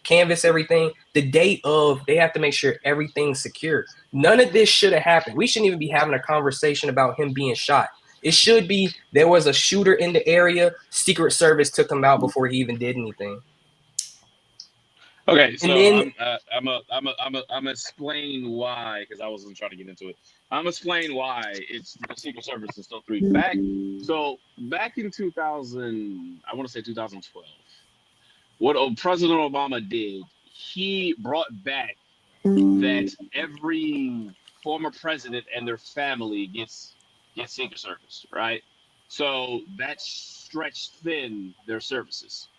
S4: canvass everything. The day of, they have to make sure everything's secure. None of this should have happened. We shouldn't even be having a conversation about him being shot. It should be there was a shooter in the area. Secret Service took him out before he even did anything.
S3: Okay, so I'm gonna explain why, because I wasn't trying to get into it. I'm gonna explain why it's the Secret Service is still 3 back. So back in 2000, I want to say 2012, what President Obama did, he brought back that every former president and their family gets Secret Service, right? So that stretched thin their services.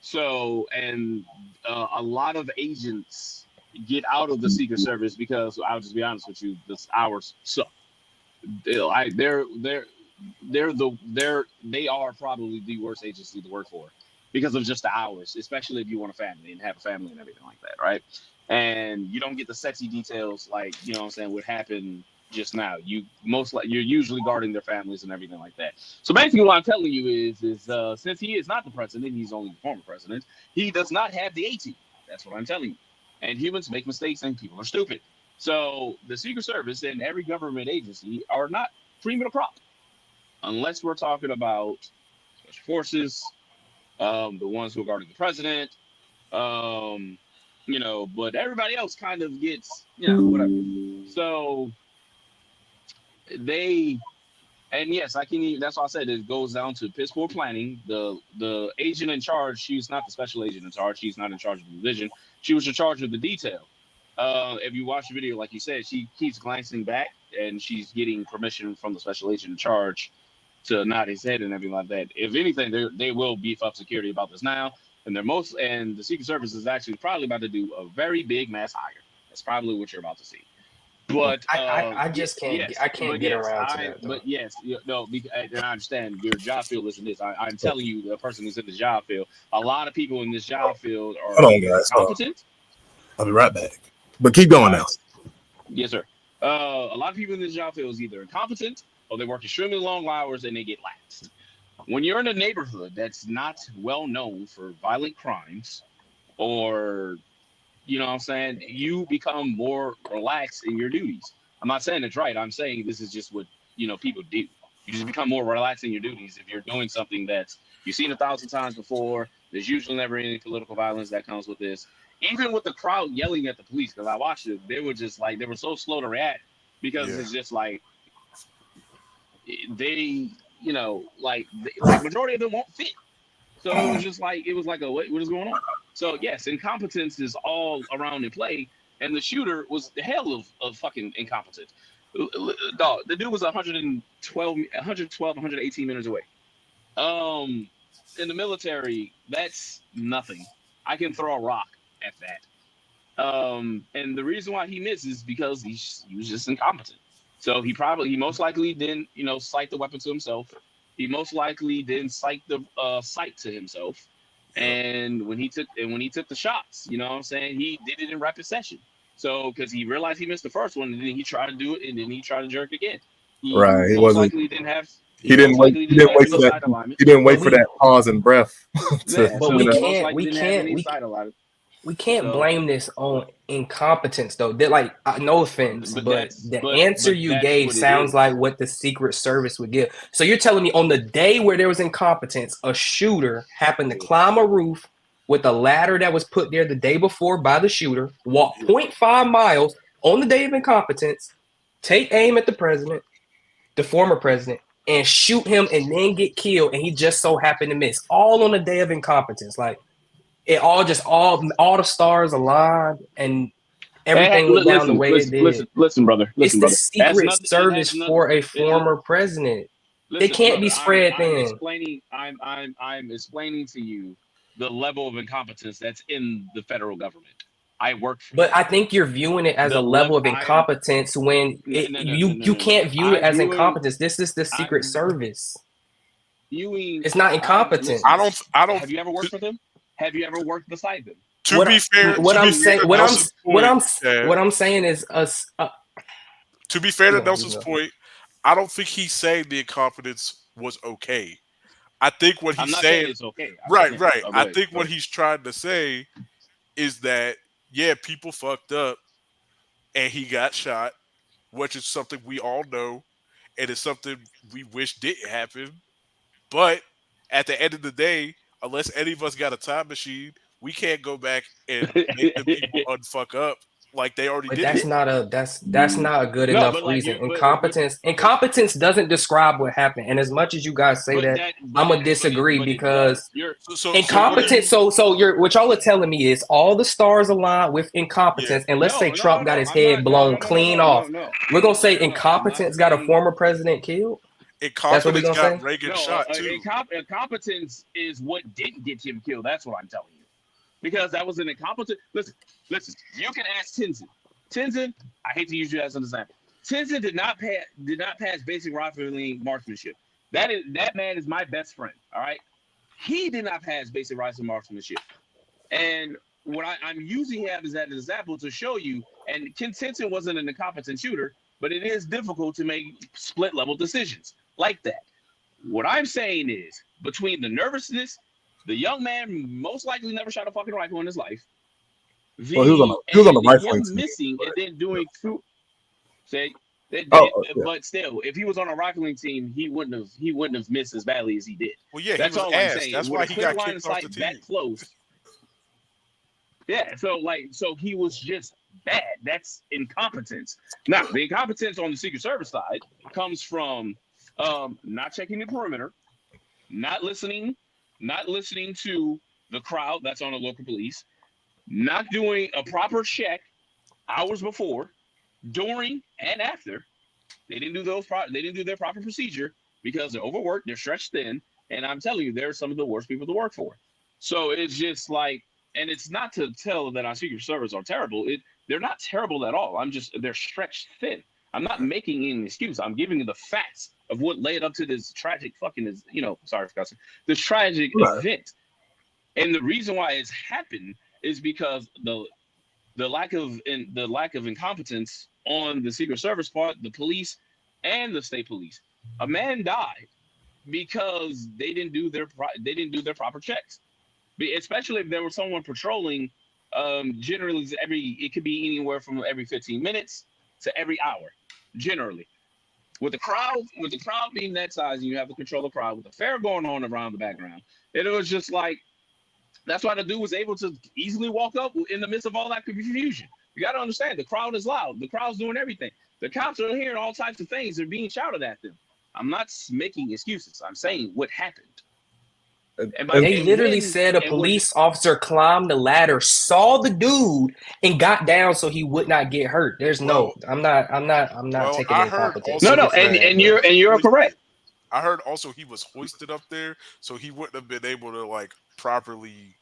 S3: So, and a lot of agents get out of the Secret Service because, I'll just be honest with you, the hours suck. They are probably the worst agency to work for because of just the hours, especially if you want a family and have a family and everything like that, right? And you don't get the sexy details like, you know what I'm saying, what happened just now. You're usually guarding their families and everything like that. So basically what I'm telling you is since he is not the president, he's only the former president, he does not have the A-team. That's what I'm telling you. And humans make mistakes and people are stupid. So the Secret Service and every government agency are not cream of the crop. Unless we're talking about special forces, the ones who are guarding the president, but everybody else kind of gets, whatever. So yes, that's why I said it goes down to piss poor planning. The agent in charge, she's not the special agent in charge. She's not in charge of the division. She was in charge of the detail. If you watch the video, like you said, she keeps glancing back and she's getting permission from the special agent in charge to nod his head and everything like that. If anything, they will beef up security about this now. And the Secret Service is actually probably about to do a very big mass hire. That's probably what you're about to see. But
S4: I just can't. Yes, I can't get around to that. Though.
S3: But yes, and I understand your job field isn't this. I'm telling you, the person who's in the job field, a lot of people in this job field are competent.
S1: I'll be right back. But keep going now.
S3: Yes, sir. A lot of people in this job field is either incompetent or they work extremely long hours and they get laxed. When you're in a neighborhood that's not well known for violent crimes or you know what I'm saying, you become more relaxed in your duties. I'm not saying it's right. I'm saying this is just what, people do. You just become more relaxed in your duties. If you're doing something that you've seen 1,000 times before, there's usually never any political violence that comes with this. Even with the crowd yelling at the police, because I watched it, they were just like, they were so slow to react because it's just like, they, majority of them won't fit. So it was just like, what is going on? So yes, incompetence is all around in play, and the shooter was the hell of fucking incompetent. Dog, the dude was 118 minutes away. In the military, that's nothing. I can throw a rock at that. And the reason why he missed is because he was just incompetent. So he most likely didn't, sight the weapon to himself. He most likely didn't sight the sight to himself. And when he took the shots, you know what I'm saying, he did it in rapid session. So because he realized he missed the first one, and then he tried to do it, and then he tried to jerk again. He most likely didn't have
S1: He didn't wait. He didn't wait for that. He didn't wait for that pause and breath.
S4: But we can't blame this on incompetence, though. They're like, no offense, but the answer you gave sounds like what the Secret Service would give. So you're telling me on the day where there was incompetence, a shooter happened to climb a roof with a ladder that was put there the day before by the shooter, walk 0.5 miles on the day of incompetence, take aim at the president, the former president, and shoot him and then get killed, and he just so happened to miss. All on the day of incompetence. Like, it all the stars aligned and everything went down the way it did.
S3: Listen, brother.
S4: It's the Secret Service for a former president. They can't be spread thin.
S3: I'm explaining to you the level of incompetence that's in the federal government. I work for.
S4: But I think you're viewing it as a level of incompetence when you can't view it as incompetence. This is the Secret Service. It's not incompetent.
S2: I don't.
S3: Have you ever worked with them? Have you ever worked beside them?
S2: To be fair,
S4: what I'm saying is
S2: to be fair to Nelson's point, I don't think he's saying the incompetence was okay. I think what he's saying
S3: is okay.
S2: Right. I think what he's trying to say is that people fucked up and he got shot, which is something we all know, and it's something we wish didn't happen. But at the end of the day, unless any of us got a time machine, we can't go back and make the people unfuck up like they already did.
S4: That's not a good enough reason. Incompetence doesn't describe what happened. And as much as you guys say that, I'm gonna disagree because incompetence. So you're what y'all are telling me is all the stars align with incompetence. And let's say Trump got his head blown clean off. We're gonna say incompetence got a former president killed.
S2: Incompetence got Reagan shot too.
S3: Incompetence is what didn't get him killed. That's what I'm telling you. Because that was an incompetent. Listen. You can ask Tenzin. Tenzin, I hate to use you as an example. Tenzin did not pass basic riflery marksmanship. That man is my best friend. All right, he did not pass basic riflery marksmanship. And what I'm using him as an example to show you. And Ken Tenzin wasn't an incompetent shooter, but it is difficult to make split level decisions like that. What I'm saying is between the nervousness. The young man most likely never shot a fucking rifle in his life.
S1: He was on the rifling team.
S3: Missing and then doing two. But still, if he was on a rifling team, he wouldn't have missed as badly as he did.
S2: Well, yeah, that's all I'm saying. That's why he got kicked off the team.
S3: That close. Yeah, so he was just bad. That's incompetence. Now, the incompetence on the Secret Service side comes from not checking the perimeter, not listening to the crowd that's on the local police, not doing a proper check hours before, during, and after. They didn't do their proper procedure because they're overworked, they're stretched thin, and I'm telling you, they're some of the worst people to work for. So it's just like, and it's not to tell that our Secret Service are terrible. They're not terrible at all. They're stretched thin. I'm not making any excuse. I'm giving you the facts of what led up to this tragic this tragic event. And the reason why it's happened is because the lack of incompetence on the Secret Service part, the police and the state police. A man died because they didn't do their proper checks. Especially if there was someone patrolling, generally it could be anywhere from every 15 minutes to every hour, generally. With the crowd being that size, and you have to control the crowd with the fair going on around the background, it was just like, that's why the dude was able to easily walk up in the midst of all that confusion. You got to understand, the crowd is loud. The crowd's doing everything. The cops are hearing all types of things. They're being shouted at them. I'm not making excuses. I'm saying what happened.
S4: They literally said a police officer climbed the ladder, saw the dude, and got down so he would not get hurt. There's no. I'm not taking incompetence.
S3: No, and you're correct.
S2: I heard also he was hoisted up there, so he wouldn't have been able to properly.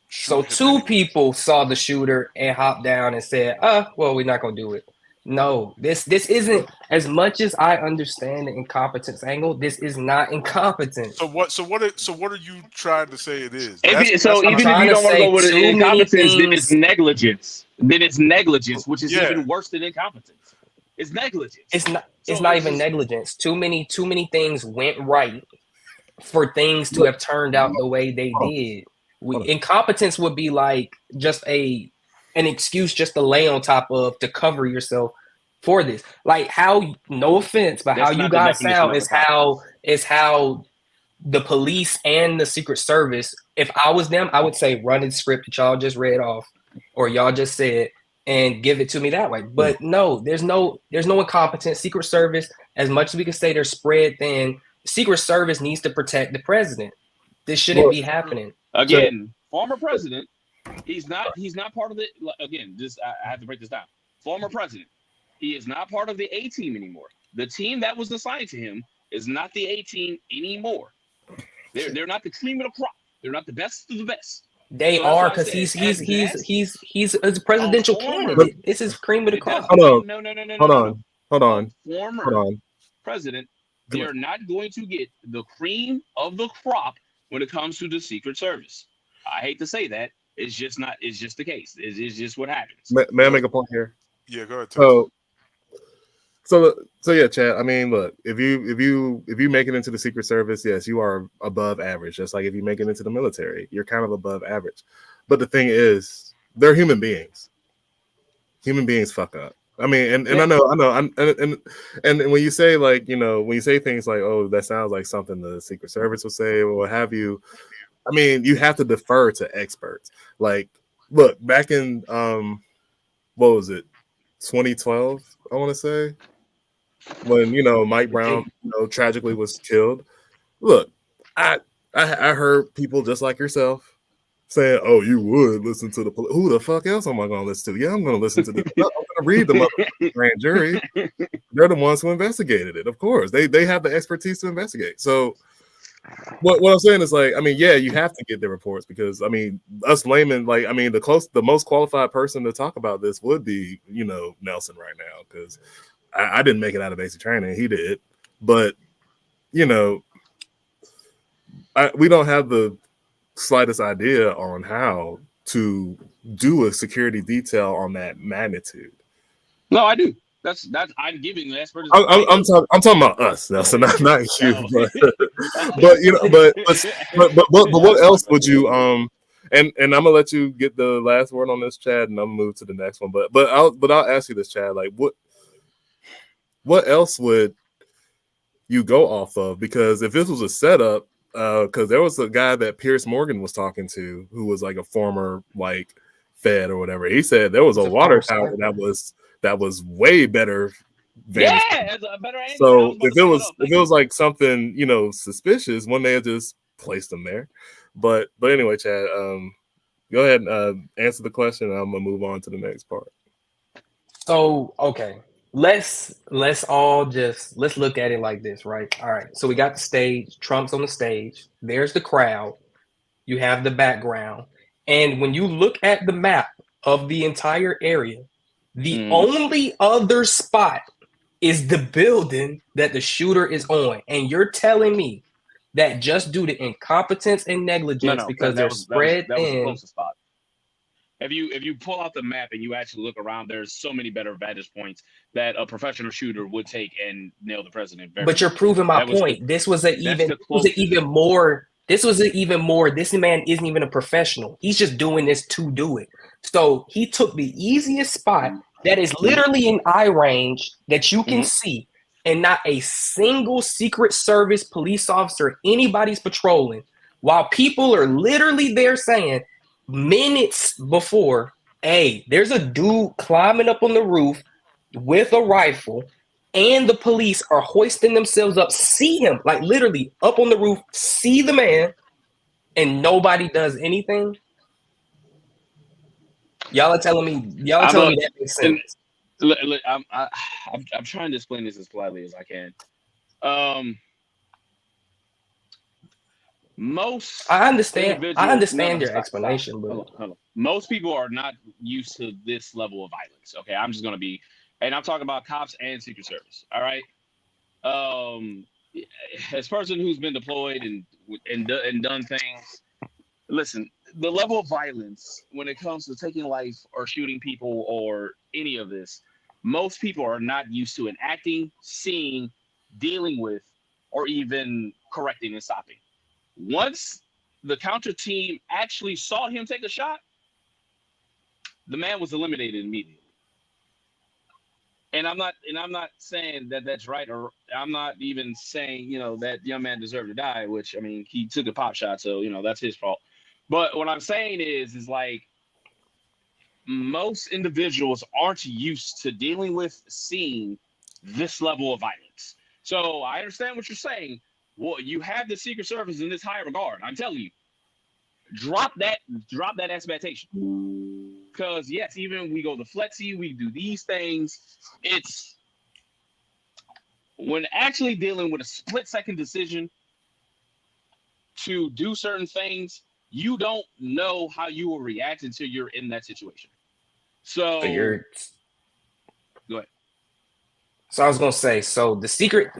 S4: So two people saw the shooter and hopped down and said, well, we're not gonna do it. No, this isn't, as much as I understand the incompetence angle, this is not incompetent.
S2: So what are you trying to say it is?
S3: Even if you don't want to go with incompetence, then it's negligence. Which is even worse than incompetence. It's negligence.
S4: It's not.
S3: So
S4: It's not
S3: it's
S4: even
S3: just,
S4: negligence. Too many things went right for things to have turned out the way they did. Incompetence would be like just an excuse just to lay on top of to cover yourself for this. Like how, no offense, but how
S3: that's
S4: you
S3: not the
S4: guys
S3: definition
S4: sound
S3: of
S4: is how the police and the Secret Service, if I was them, I would say run the script that y'all just read off or y'all just said and give it to me that way. But no, there's no incompetence. Secret Service, as much as we can say they're spread thin, Secret Service needs to protect the president. This shouldn't be happening.
S3: Again, former president, he's not part of the, again, just I have to break this down. Former president, he is not part of the A team anymore. The team that was assigned to him is not the A team anymore. They're not the cream of the crop. They're not the best of the best.
S4: They are, because he's a presidential candidate. This is cream of the crop.
S1: Hold
S3: No.
S1: on.
S3: Former president, they're not going to get the cream of the crop when it comes to the Secret Service. I hate to say that. It's just not. It's just the case. It's just what happens.
S1: May I make a point here?
S2: Yeah, go ahead.
S1: So yeah, Chad. I mean, look, if you make it into the Secret Service, yes, you are above average. Just like if you make it into the military, you're kind of above average. But the thing is, they're human beings. Human beings fuck up. I mean, and I know, and when you say like, when you say things like, oh, that sounds like something the Secret Service would say or what have you, I mean, you have to defer to experts. Like, look, back in what was it, 2012? I want to say, when Mike Brown tragically was killed. Look, I heard people just like yourself saying, "Oh, you would listen to the police. Who the fuck else am I going to listen to? Yeah, I'm going to listen to the. I'm going to read the grand jury. They're the ones who investigated it. Of course, they have the expertise to investigate. So, what I'm saying is, like, I mean, yeah, you have to get the reports because, I mean, us laymen, like, I mean, the most qualified person to talk about this would be, Nelson right now, because I didn't make it out of basic training. He did, but we don't have the slightest idea on how to do a security detail on that magnitude.
S3: No, I do. That's I'm giving the experts.
S1: I'm talking about us, Nelson, not you.
S3: No.
S1: But what else would you and I'm gonna let you get the last word on this, Chad, and I'm gonna move to the next one. But I'll ask you this, Chad. Like, what else would you go off of? Because if this was a setup, because there was a guy that Pierce Morgan was talking to who was like a former like Fed or whatever. He said there was a water tower that was way better.
S3: Yeah, it's a better angle.
S1: So if it was like something suspicious, one day I just placed them there. But anyway, Chad, go ahead and answer the question, and I'm gonna move on to the next part.
S4: So okay, let's look at it like this, right? All right. So we got the stage. Trump's on the stage. There's the crowd. You have the background, and when you look at the map of the entire area, the only other spot is the building that the shooter is on. And you're telling me that just due to incompetence and negligence, because they're spread thin. That was the closest spot.
S3: If you pull out the map and you actually look around, there's so many better vantage points that a professional shooter would take and nail the president.
S4: But you're proving my point. This man isn't even a professional. He's just doing this to do it. So he took the easiest spot that is literally in eye range that you can see, and not a single Secret Service police officer, anybody's patrolling, while people are literally there saying minutes before, hey, there's a dude climbing up on the roof with a rifle, and the police are hoisting themselves up, see him, like literally up on the roof, see the man, and nobody does anything. Y'all are telling me that makes sense.
S3: Look, I'm trying to explain this as politely as I can. I understand your explanation, but hold on. Most people are not used to this level of violence. Okay, I'm just gonna be, and I'm talking about cops and Secret Service. All right. As a person who's been deployed and done things, listen, the level of violence when it comes to taking life or shooting people or any of this, most people are not used to enacting, seeing, dealing with, or even correcting and stopping. Once the counter team actually saw him take a shot, the man was eliminated immediately. And I'm not saying that that's right, or I'm not even saying that young man deserved to die. Which, I mean, he took a pop shot, so that's his fault. But what I'm saying is like most individuals aren't used to dealing with seeing this level of violence. So I understand what you're saying. Well, you have the Secret Service in this high regard. I'm telling you, drop that expectation. Because yes, even we go to Flexi, we do these things. It's when actually dealing with a split-second decision to do certain things, you don't know how you will react until you're in that situation. So go ahead.
S4: So I was gonna say,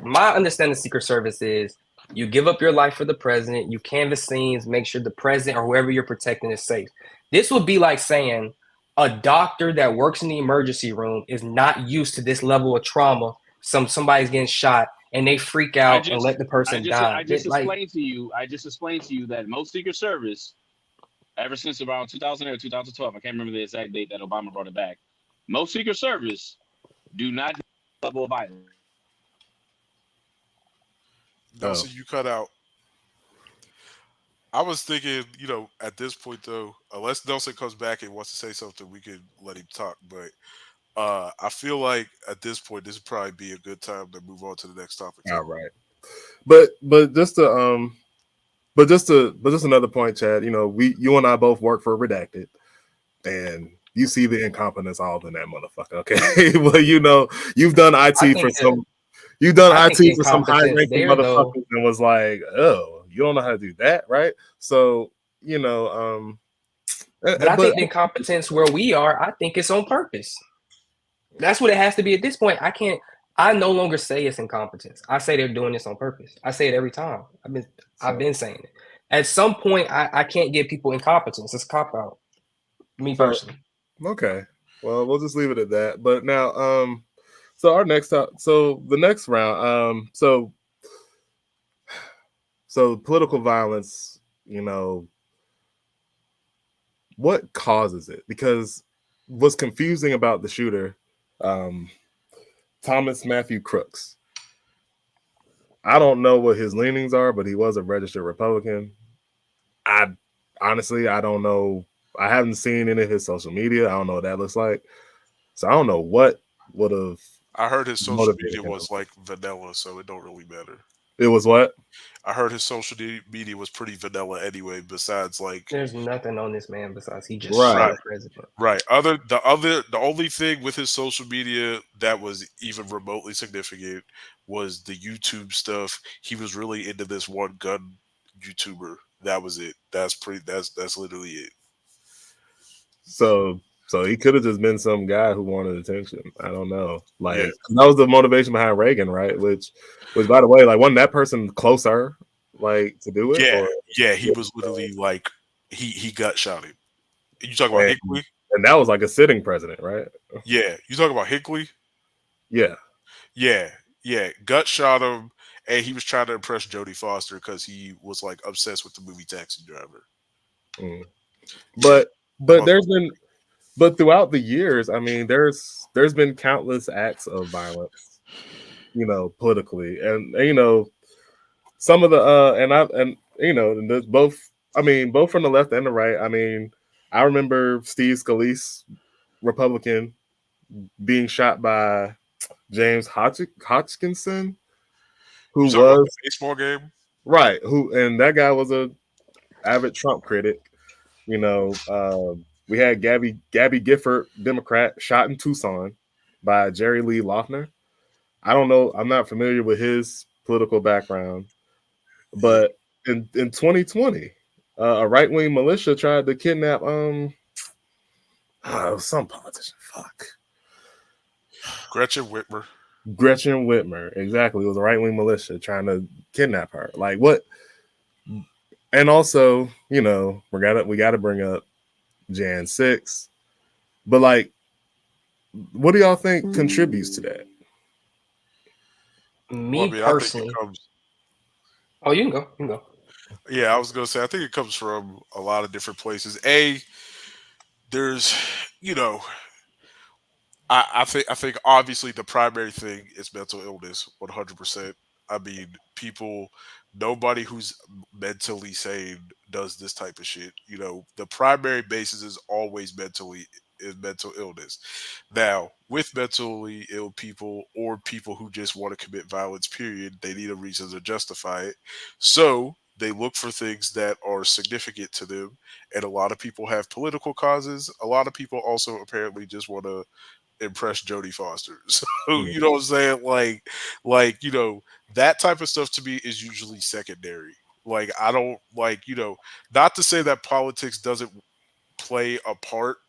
S4: my understanding of Secret Service is you give up your life for the president, you canvass scenes, make sure the president or whoever you're protecting is safe. This would be like saying a doctor that works in the emergency room is not used to this level of trauma. Somebody's getting shot and they freak out and let the person die.
S3: I just explained to you that most Secret Service, ever since around 2000 or 2012, I can't remember the exact date that Obama brought it back. Most Secret Service do not level of violence.
S2: Nelson, you cut out. I was thinking, at this point though, unless Nelson comes back and wants to say something, we can let him talk. But I feel like at this point, this would probably be a good time to move on to the next topic.
S1: All right, but just another point, Chad. You and I both work for Redacted, and you see the incompetence all in that motherfucker. Okay, well, you've done IT for some. You've done IT for some high-ranking motherfuckers and was like, oh, you don't know how to do that, right? So,
S4: but I think the incompetence where we are, I think it's on purpose. That's what it has to be at this point. I no longer say it's incompetence. I say they're doing this on purpose. I say it every time. I've been saying it. At some point, I can't give people incompetence. It's a cop-out. Me personally.
S1: Okay. Well, we'll just leave it at that. But now, so the next round, so political violence, what causes it? Because what's confusing about the shooter, Thomas Matthew Crooks, I don't know what his leanings are, but he was a registered Republican. I don't know. I haven't seen any of his social media. I don't know what that looks like. So I don't know what would have.
S2: I heard his social media was like vanilla, so it don't really matter.
S1: It was what?
S2: I heard his social media was pretty vanilla anyway. Besides, like,
S4: there's nothing on this man besides he just
S2: shot
S4: president.
S2: Right. The only thing with his social media that was even remotely significant was the YouTube stuff. He was really into this one gun YouTuber. That was it. That's literally it.
S1: So he could have just been some guy who wanted attention. I don't know. Like that was the motivation behind Reagan, right? Which by the way, like wasn't that person closer, like to do it?
S2: He was literally like he gut shot him. You talk about Hinckley?
S1: And that was like a sitting president, right?
S2: Yeah. You talk about Hinckley?
S1: Yeah.
S2: Gut shot him, and he was trying to impress Jodie Foster because he was like obsessed with the movie Taxi Driver.
S1: But But throughout the years, I mean, there's been countless acts of violence, politically, and some of the both from the left and the right. I mean, I remember Steve Scalise, Republican, being shot by James Hodgkinson, who was
S2: a baseball game,
S1: right? And that guy was a avid Trump critic, We had Gabby Gifford, Democrat, shot in Tucson by Jerry Lee Loughner. I don't know. I'm not familiar with his political background. But in 2020, a right-wing militia tried to kidnap some politician. Fuck.
S2: Gretchen Whitmer.
S1: Exactly. It was a right-wing militia trying to kidnap her. Like what? And also, we got to bring up Jan 6, but like what do y'all think contributes to that?
S4: Me personally. Oh, you can go. You can go.
S2: Yeah, I was gonna say I think it comes from a lot of different places. There's, I think obviously the primary thing is mental illness, 100%. I mean, nobody who's mentally sane does this type of shit. The primary basis is always mental illness. Now, with mentally ill people or people who just want to commit violence, period, they need a reason to justify it. So they look for things that are significant to them. And a lot of people have political causes. A lot of people also apparently just want to impress Jodie Foster. So you know what I'm saying? That type of stuff to me is usually secondary. Like I don't not to say that politics doesn't play a part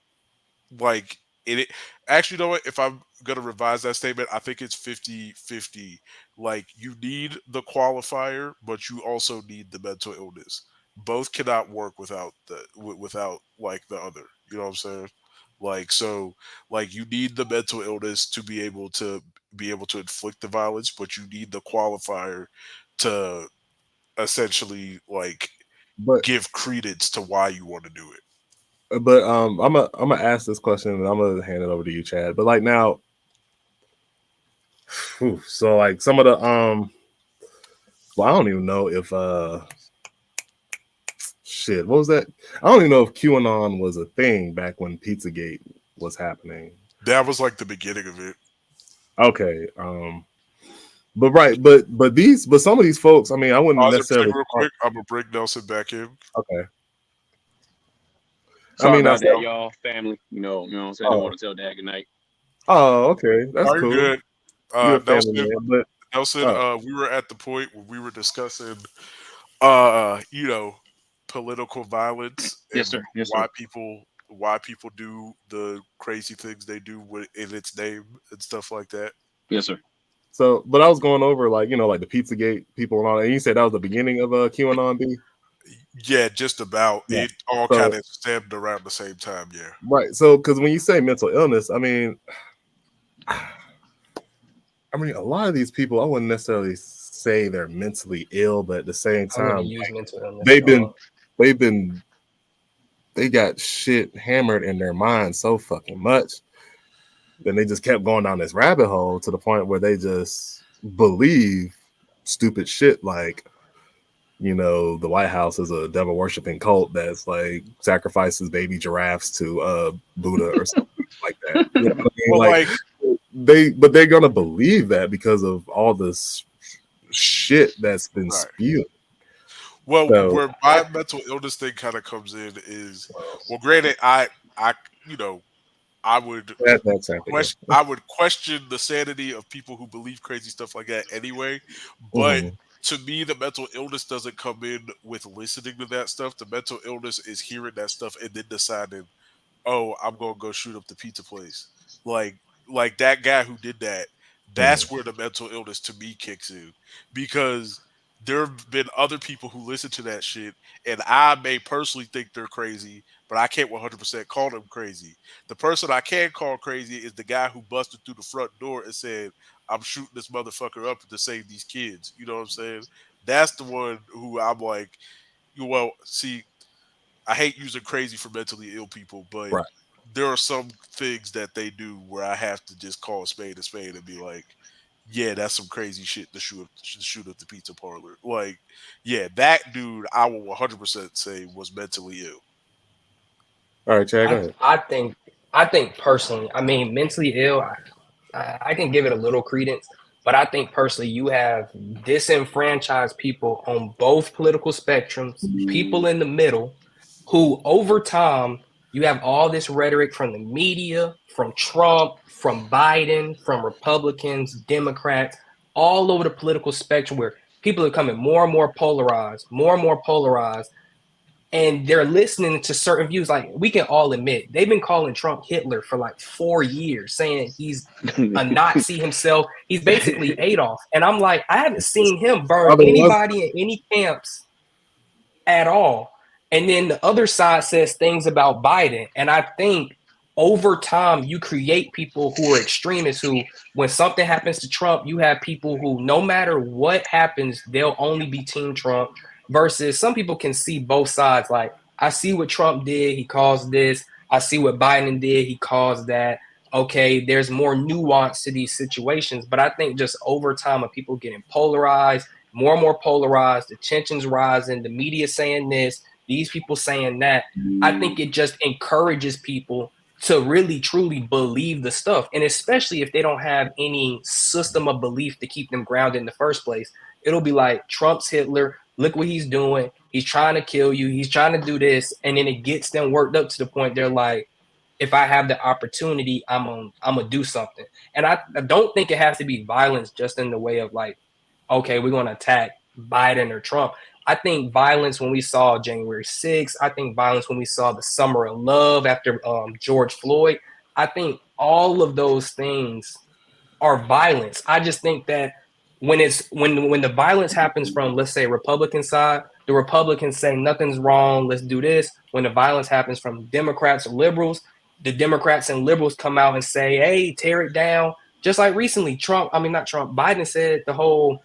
S2: like in it. Actually, you know what? If I'm gonna revise that statement, I think it's 50-50. Like you need the qualifier, but you also need the mental illness. Both cannot work without like the other. You know what I'm saying? Like you need the mental illness to be able to inflict the violence, but you need the qualifier to essentially
S1: But
S2: give credence to why you want to do it.
S1: But I'm gonna ask this question and I'm gonna hand it over to you, Chad. But like now, so like some of the well, I don't even know if shit, what was that? I don't even know if QAnon was a thing back when Pizzagate was happening.
S2: That was like the beginning of it.
S1: Okay, but right, but some of these folks, I mean, I wouldn't necessarily.
S2: Real quick, I'm gonna bring Nelson back in.
S1: Okay.
S3: Sorry about that, y'all. Family, you know what I'm saying? I want to tell Dad good night.
S1: Oh, okay, that's cool.
S2: Good.
S1: You're a family man, but
S2: Nelson, we were at the point where we were discussing, political violence.
S3: Yes, sir. Yes,
S2: why
S3: sir.
S2: why people do the crazy things they do in its name and stuff like that.
S3: Yes, sir.
S1: So, but I was going over like the Pizzagate people and all that. And you said that was the beginning of QAnon B?
S2: Yeah, just about. Yeah. It all kind of stemmed around the same time. Yeah.
S1: Right. So, because when you say mental illness, I mean, a lot of these people, I wouldn't necessarily say they're mentally ill, but at the same time, they got shit hammered in their mind so fucking much. Then they just kept going down this rabbit hole to the point where they just believe stupid shit like, the White House is a devil worshipping cult that's like sacrifices baby giraffes to Buddha or something like that. You know what I mean? But they're gonna believe that because of all this shit that's been spewed.
S2: Well, where my mental illness thing kind of comes in is, well, granted, I would I would question the sanity of people who believe crazy stuff like that anyway. But to me, the mental illness doesn't come in with listening to that stuff. The mental illness is hearing that stuff and then deciding, oh, I'm gonna go shoot up the pizza place. Like that guy who did that. That's where the mental illness to me kicks in, because there have been other people who listen to that shit, and I may personally think they're crazy, but I can't 100% call them crazy. The person I can call crazy is the guy who busted through the front door and said, I'm shooting this motherfucker up to save these kids. You know what I'm saying? That's the one who I'm like, well, see, I hate using crazy for mentally ill people, but there are some things that they do where I have to just call a spade and be like, yeah, that's some crazy shit to shoot up the pizza parlor. Like, yeah, that dude I will 100% say was mentally ill.
S1: All right, Chad, go ahead.
S4: I think personally, I mean, mentally ill, I can give it a little credence, but I think personally you have disenfranchised people on both political spectrums, people in the middle, who over time, you have all this rhetoric from the media, from Trump, from Biden, from Republicans, Democrats, all over the political spectrum, where people are becoming more and more polarized, and they're listening to certain views. Like, we can all admit, they've been calling Trump Hitler for like 4 years, saying he's a Nazi himself. He's basically Adolf. And I'm like, I haven't seen him burn anybody in any camps at all. And then the other side says things about Biden. And I think over time, you create people who are extremists who, when something happens to Trump, you have people who, no matter what happens, they'll only be Team Trump, versus some people can see both sides. Like, I see what Trump did, he caused this. I see what Biden did, he caused that. Okay, there's more nuance to these situations. But I think just over time of people getting polarized, more and more polarized, the tensions rising, the media saying this, these people saying that, I think it just encourages people to really truly believe the stuff. And especially if they don't have any system of belief to keep them grounded in the first place, it'll be like Trump's Hitler. Look what he's doing. He's trying to kill you. He's trying to do this. And then it gets them worked up to the point they're like, if I have the opportunity, I'm gonna do something. And I don't think it has to be violence just in the way of like, okay, we're gonna attack Biden or Trump. I think violence when we saw January 6th, I think violence when we saw the Summer of Love after George Floyd, I think all of those things are violence. I just think that when the violence happens from, let's say, Republican side, the Republicans say nothing's wrong, let's do this. When the violence happens from Democrats or liberals, the Democrats and liberals come out and say, hey, tear it down. Just like recently, Biden said the whole,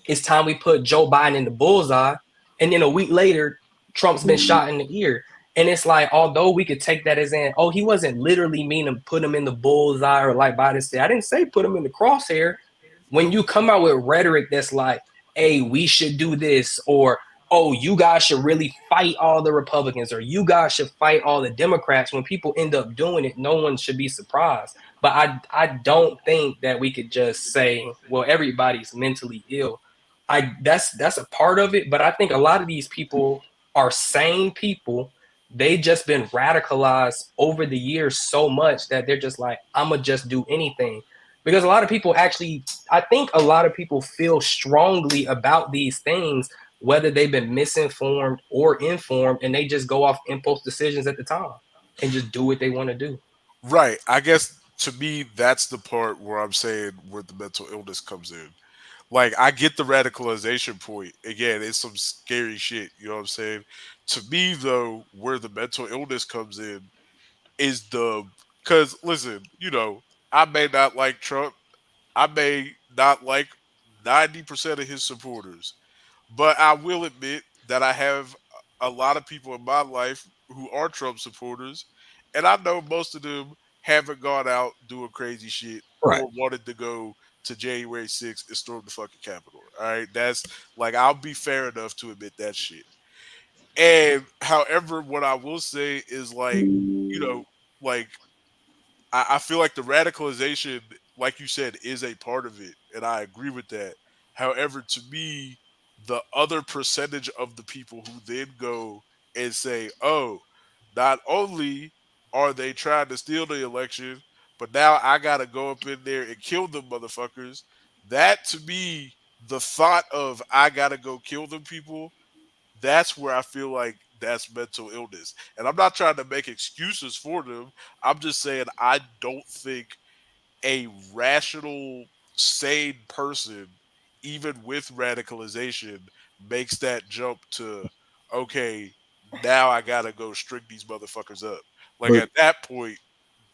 S4: it's time we put Joe Biden in the bullseye. And then a week later, Trump's been shot in the ear. And it's like, although we could take that as in, oh, he wasn't literally meaning to put him in the bullseye, or like Biden said, I didn't say put him in the crosshair. When you come out with rhetoric that's like, hey, we should do this, or, oh, you guys should really fight all the Republicans, or you guys should fight all the Democrats, when people end up doing it, no one should be surprised. But I don't think that we could just say, well, everybody's mentally ill. That's a part of it, but I think a lot of these people are sane people. They just been radicalized over the years so much that they're just like, I'm gonna just do anything. Because a lot of people actually, I think a lot of people feel strongly about these things, whether they've been misinformed or informed, and they just go off impulse decisions at the time and just do what they want to do.
S2: Right. I guess to me, that's the part where I'm saying where the mental illness comes in. Like, I get the radicalization point. Again, it's some scary shit. You know what I'm saying? To me, though, where the mental illness comes in is because, listen, I may not like Trump. I may not like 90% of his supporters. But I will admit that I have a lot of people in my life who are Trump supporters. And I know most of them haven't gone out doing crazy shit or wanted to go to January 6th and storm the fucking Capitol. All right. That's like, I'll be fair enough to admit that shit. And however, what I will say is like, like, I feel like the radicalization, like you said, is a part of it. And I agree with that. However, to me, the other percentage of the people who then go and say, oh, not only are they trying to steal the election, but now I got to go up in there and kill them motherfuckers. That, to me, the thought of I got to go kill them people, that's where I feel like that's mental illness. And I'm not trying to make excuses for them. I'm just saying I don't think a rational, sane person, even with radicalization, makes that jump to, okay, now I gotta go string these motherfuckers up. Like, at that point,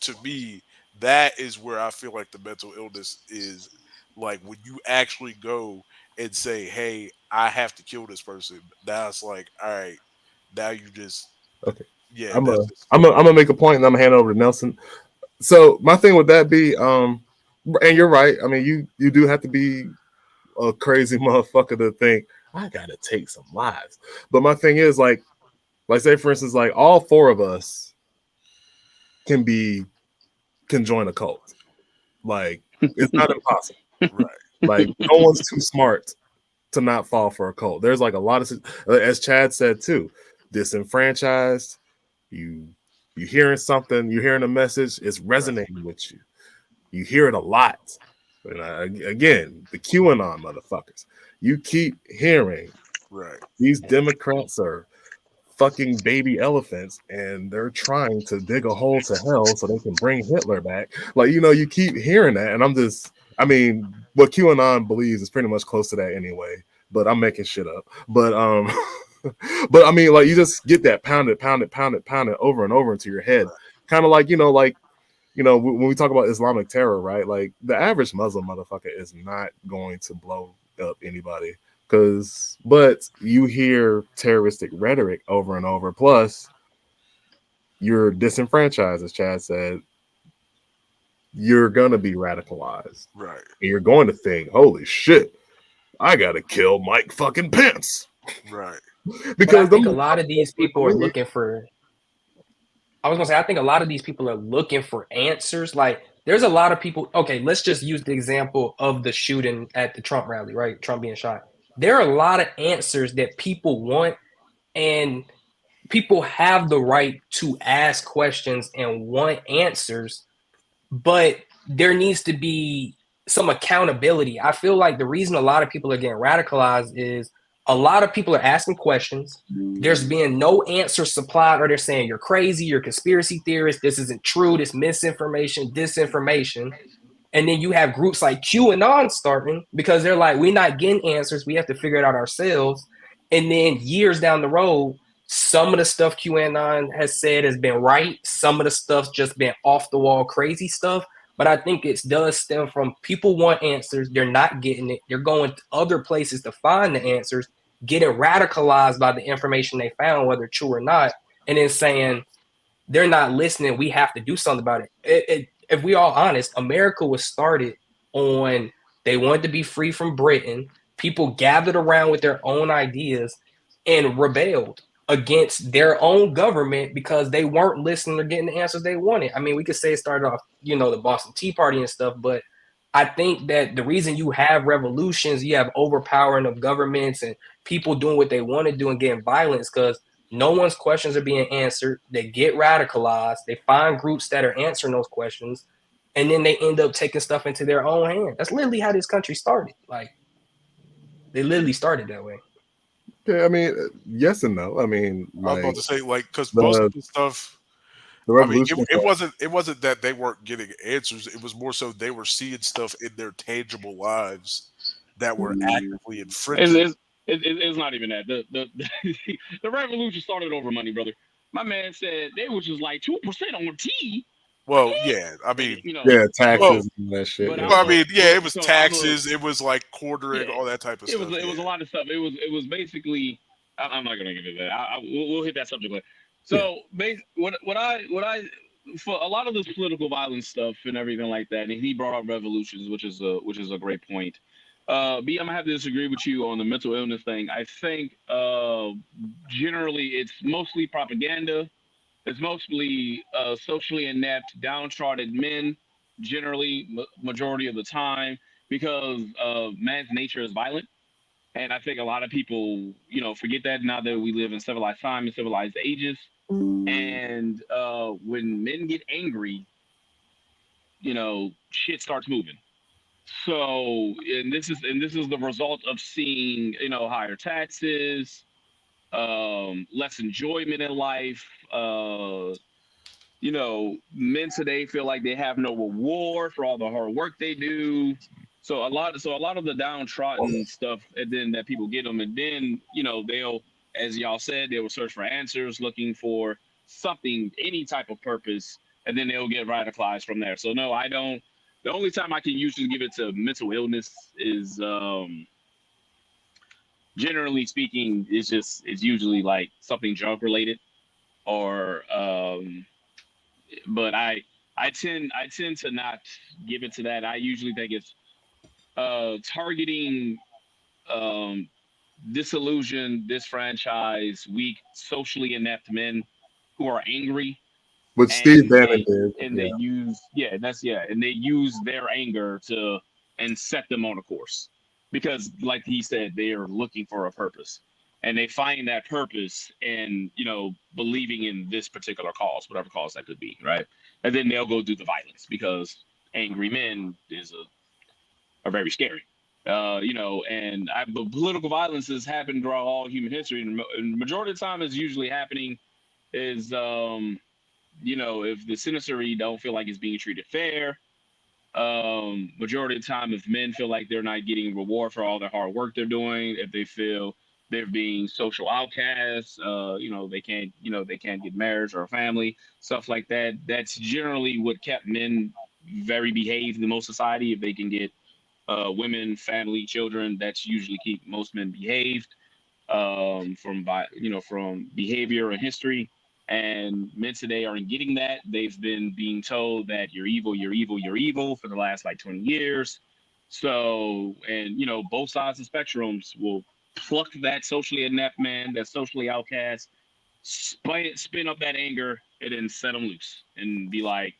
S2: to me, that is where I feel like the mental illness is. Like, when you actually go and say, hey, I have to kill this person, now it's like, all right, now you just,
S1: okay.
S2: Yeah,
S1: I'm gonna make a point, and I'm gonna hand it over to Nelson. So my thing with that be, and you're right. I mean, you do have to be a crazy motherfucker to think I gotta take some lives. But my thing is, like say for instance, like all four of us can join a cult. Like, it's not impossible.
S2: right.
S1: Like, no one's too smart to not fall for a cult. There's like a lot of, as Chad said too, disenfranchised. You hearing something, you hearing a message, it's resonating with you. You hear it a lot. And again, the QAnon motherfuckers. You keep hearing these Democrats are fucking baby elephants, and they're trying to dig a hole to hell so they can bring Hitler back. Like, you keep hearing that, and what QAnon believes is pretty much close to that anyway, but I'm making shit up. But but I mean, like, you just get that pounded over and over into your head kind of like when we talk about Islamic terror, right? Like the average Muslim motherfucker is not going to blow up anybody, but you hear terroristic rhetoric over and over. Plus, you're disenfranchised, as Chad said. You're gonna be radicalized,
S2: right?
S1: And you're going to think, "Holy shit, I gotta kill Mike fucking Pence,"
S2: right?
S4: Because I think a lot of these people are looking for. I was gonna say, I think a lot of these people are looking for answers. Like, there's a lot of people. Okay, let's just use the example of the shooting at the Trump rally, right? Trump being shot. There are a lot of answers that people want, and people have the right to ask questions and want answers, but there needs to be some accountability. I feel like the reason a lot of people are getting radicalized is a lot of people are asking questions. There's being no answer supplied, or they're saying you're crazy, you're a conspiracy theorist, this isn't true, this misinformation, disinformation. And then you have groups like QAnon starting because they're like, we're not getting answers, we have to figure it out ourselves. And then years down the road, some of the stuff QAnon has said has been right. Some of the stuff's just been off the wall crazy stuff. But I think it does stem from people want answers. They're not getting it. They're going to other places to find the answers, getting radicalized by the information they found, whether true or not, and then saying they're not listening. We have to do something about it. If we all honest, America was started on they wanted to be free from Britain. People gathered around with their own ideas and rebelled against their own government because they weren't listening or getting the answers they wanted. I mean, we could say it started off, the Boston Tea Party and stuff, but I think that the reason you have revolutions, you have overpowering of governments and people doing what they want to do and getting violence because no one's questions are being answered. They get radicalized. They find groups that are answering those questions, and then they end up taking stuff into their own hands. That's literally how this country started. Like, they literally started that way.
S1: Yeah, I mean, yes and no. I mean,
S2: I was about to say, like, because most of the stuff. I mean, it wasn't that they weren't getting answers. It was more so they were seeing stuff in their tangible lives that were actively infringing.
S3: It's not even that. The revolution started over money, brother. My man said they was just like 2% on tea.
S2: Well, yeah, I mean,
S1: taxes and that shit.
S2: It was taxes. It was like quartering, all that type of stuff.
S3: It was a lot of stuff. It was basically. I'm not gonna get into that. We'll hit that subject later. So, what I for a lot of this political violence stuff and everything like that, and he brought up revolutions, which is a great point. B, I'm gonna have to disagree with you on the mental illness thing. I think generally it's mostly propaganda. It's mostly socially inept, downtrodden men, generally majority of the time, because man's nature is violent. And I think a lot of people, forget that now that we live in civilized time and civilized ages. And when men get angry, shit starts moving. So, and this is the result of seeing, higher taxes, less enjoyment in life. Men today feel like they have no reward for all the hard work they do. So a lot of the downtrodden stuff, and then that people get them, and then they'll, as y'all said, they will search for answers, looking for something, any type of purpose, and then they'll get radicalized from there. So no, I don't. The only time I can usually give it to mental illness is, generally speaking, it's usually like something drug related, or but I tend to not give it to that. I usually think it's targeting disillusioned, disfranchised, weak, socially inept men who are angry.
S1: What Steve Bannon did.
S3: And they use and they use their anger and set them on a course. Because like he said, they are looking for a purpose. And they find that purpose in, believing in this particular cause, whatever cause that could be, right? And then they'll go do the violence because angry men are very scary. And political violence has happened throughout all human history, and majority of the time is usually happening is, if the citizenry don't feel like it's being treated fair, majority of the time if men feel like they're not getting reward for all the hard work they're doing, if they feel they're being social outcasts. They can't get marriage or a family, stuff like that. That's generally what kept men very behaved in most society. If they can get women, family, children, that's usually keep most men behaved from behavior and history. And men today aren't getting that. They've been being told that you're evil, you're evil, you're evil for the last like 20 years. So, and both sides of spectrums will pluck that socially inept man, that socially outcast, spin up that anger, and then set them loose and be like,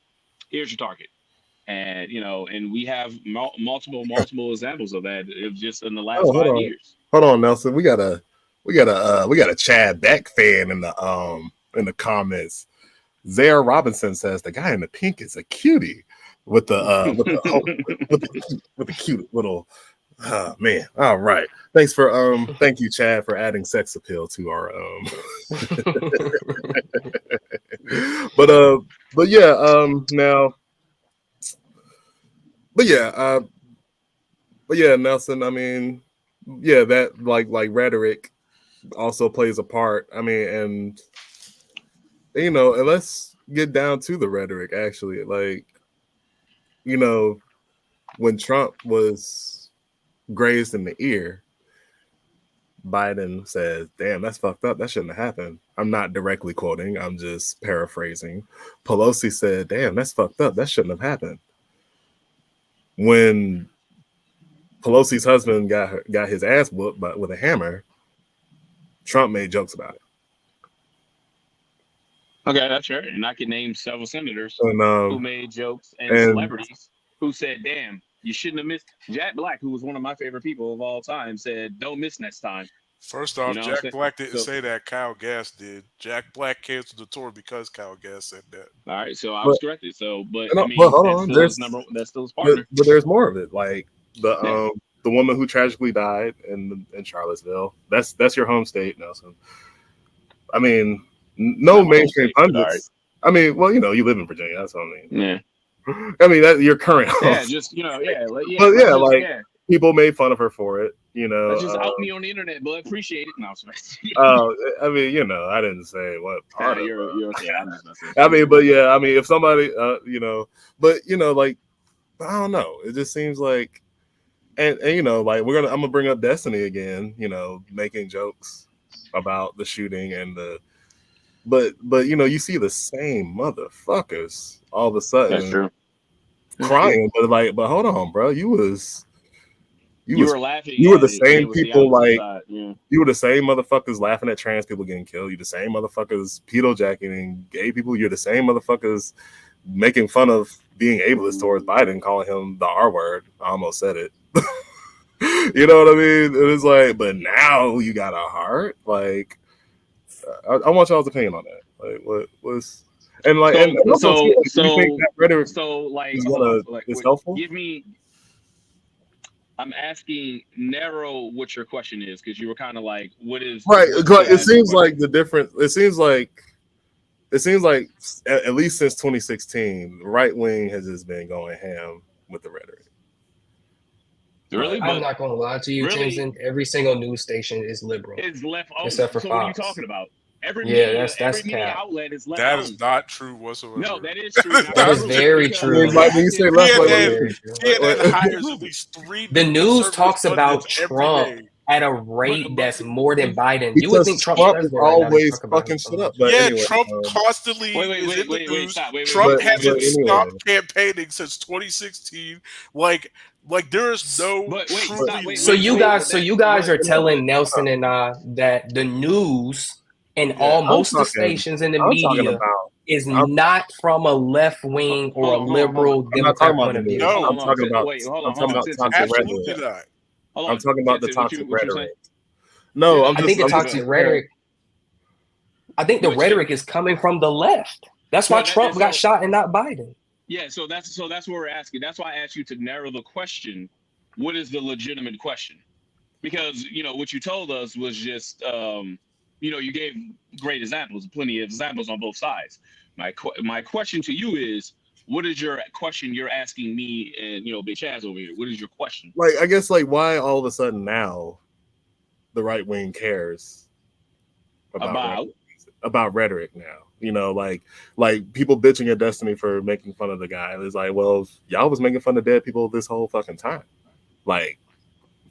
S3: here's your target. And and we have multiple examples of that just in the last
S1: Oh, hold
S3: 5 years.
S1: Hold on, Nelson. We got a Chad Beck fan in the comments. Zara Robinson says the guy in the pink is a cutie with the cute little man. All right. Thank you, Chad, for adding sex appeal to our but yeah, now but yeah, Nelson, I mean, yeah, that like rhetoric also plays a part. I mean, and let's get down to the rhetoric actually. Like, when Trump was grazed in the ear, Biden said, damn, that's fucked up. That shouldn't have happened. I'm not directly quoting, I'm just paraphrasing. Pelosi said, damn, that's fucked up. That shouldn't have happened. When Pelosi's husband got his ass whooped with a hammer, Trump made jokes about it.
S3: Okay, that's fair. And I can name several senators who made jokes and celebrities who said, damn, you shouldn't have missed. Jack Black, who was one of my favorite people of all time, said, don't miss next time.
S2: First off, Jack Black didn't say that. Kyle Gass did. Jack Black canceled the tour because Kyle Gass said that.
S3: All right, so I was corrected. So, but
S1: I
S3: mean,
S1: hold on.
S3: That's still his partner.
S1: But there's more of it. Like the woman who tragically died in Charlottesville. That's your home state, Nelson. I mean, no mainstream pundits. I mean, well, you live in Virginia. That's what I mean.
S3: Yeah.
S1: I mean, that's your current home.
S3: Yeah, just
S1: people made fun of her for it.
S3: Just out me on the internet, but appreciate it. No,
S1: I mean, I didn't say what part of
S3: you're okay. I'm just messing.
S1: I mean, but yeah, I mean, if somebody, but like, I don't know. It just seems like, and like I'm gonna bring up Destiny again. Making jokes about the shooting and but you see the same motherfuckers all of a sudden.
S3: That's true.
S1: Crying, but hold on, bro. You were laughing. You
S3: were
S1: the same people,
S3: you
S1: were the same motherfuckers laughing at trans people getting killed. You're the same motherfuckers pedo jacking gay people. You're the same motherfuckers making fun of being ableist towards Biden, calling him the R word. I almost said it. You know what I mean? It was like, but now you got a heart. Like, I want y'all's opinion on that. Like, what was? And like, you think that rhetoric is helpful?
S3: Give me. I'm asking narrow what your question is, because you were kind of like, what is
S1: right? It seems like the difference. It seems like at least since 2016, the right wing has just been going ham with the rhetoric.
S3: Really?
S4: I'm not gonna lie to you,
S3: really?
S4: Jensen. Every single news station is liberal.
S3: It's left open.
S4: Except for
S3: so
S4: Fox.
S3: What are you talking about? Every media outlet is left
S2: That
S3: open.
S2: is not true whatsoever.
S3: No, that is true.
S4: That is very true.
S1: When you say left,
S2: hires at least 3.
S4: The news talks about Trump at a rate that's more than Biden. You would think Trump
S1: is always fucking shit up. But anyway,
S2: Trump constantly is in the news.
S3: Trump
S2: hasn't stopped campaigning since 2016. Like there is no.
S4: So you guys are telling Nelson and I that the news and most of the stations in the media is not from a left wing or a liberal Democrat point of view.
S2: No,
S1: I'm talking about toxic rhetoric. I'm talking about the toxic rhetoric. No,
S4: I think the toxic rhetoric. I think the rhetoric is coming from the left. That's why Trump got shot and not Biden.
S3: Yeah, so that's what we're asking. That's why I asked you to narrow the question. What is the legitimate question? Because what you told us was just you gave great examples, plenty of examples on both sides. My question to you is, what is your question you're asking me and Big Chaz over here? What is your question?
S1: Like, I guess, like, why all of a sudden now the right wing cares about rhetoric now. You know, like people bitching at Destiny for making fun of the guy. It's like, well, y'all was making fun of dead people this whole fucking time, like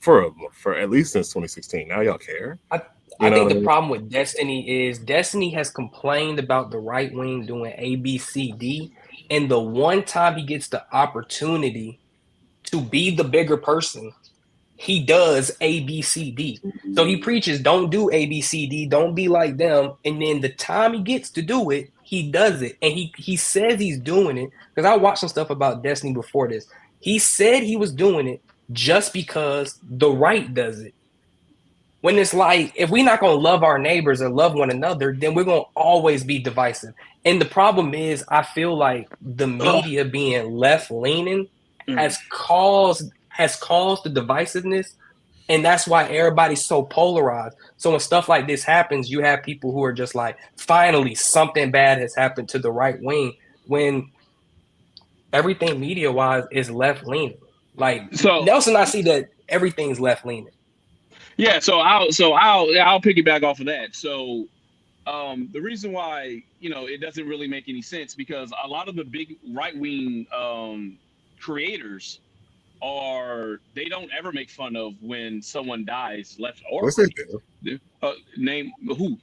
S1: for at least since 2016. Now y'all care.
S4: I think the problem with Destiny is Destiny has complained about the right wing doing A, B, C, D, and the one time he gets the opportunity to be the bigger person, he does A, B, C, D. So he preaches, don't do A, B, C, D, don't be like them. And then the time he gets to do it, he does it. And he says he's doing it. Because I watched some stuff about Destiny before this. He said he was doing it just because the right does it. When it's like, if we're not going to love our neighbors and love one another, then we're going to always be divisive. And the problem is, I feel like the media being left-leaning has caused the divisiveness, and that's why everybody's so polarized. So when stuff like this happens, you have people who are just like, finally, something bad has happened to the right wing, when everything media-wise is left-leaning. Like, so Nelson, I see that everything's left-leaning.
S3: Yeah, so I'll piggyback off of that. So the reason why, it doesn't really make any sense, because a lot of the big right-wing creators they don't ever make fun of when someone dies, left or
S1: right. What's they do?
S3: Name who?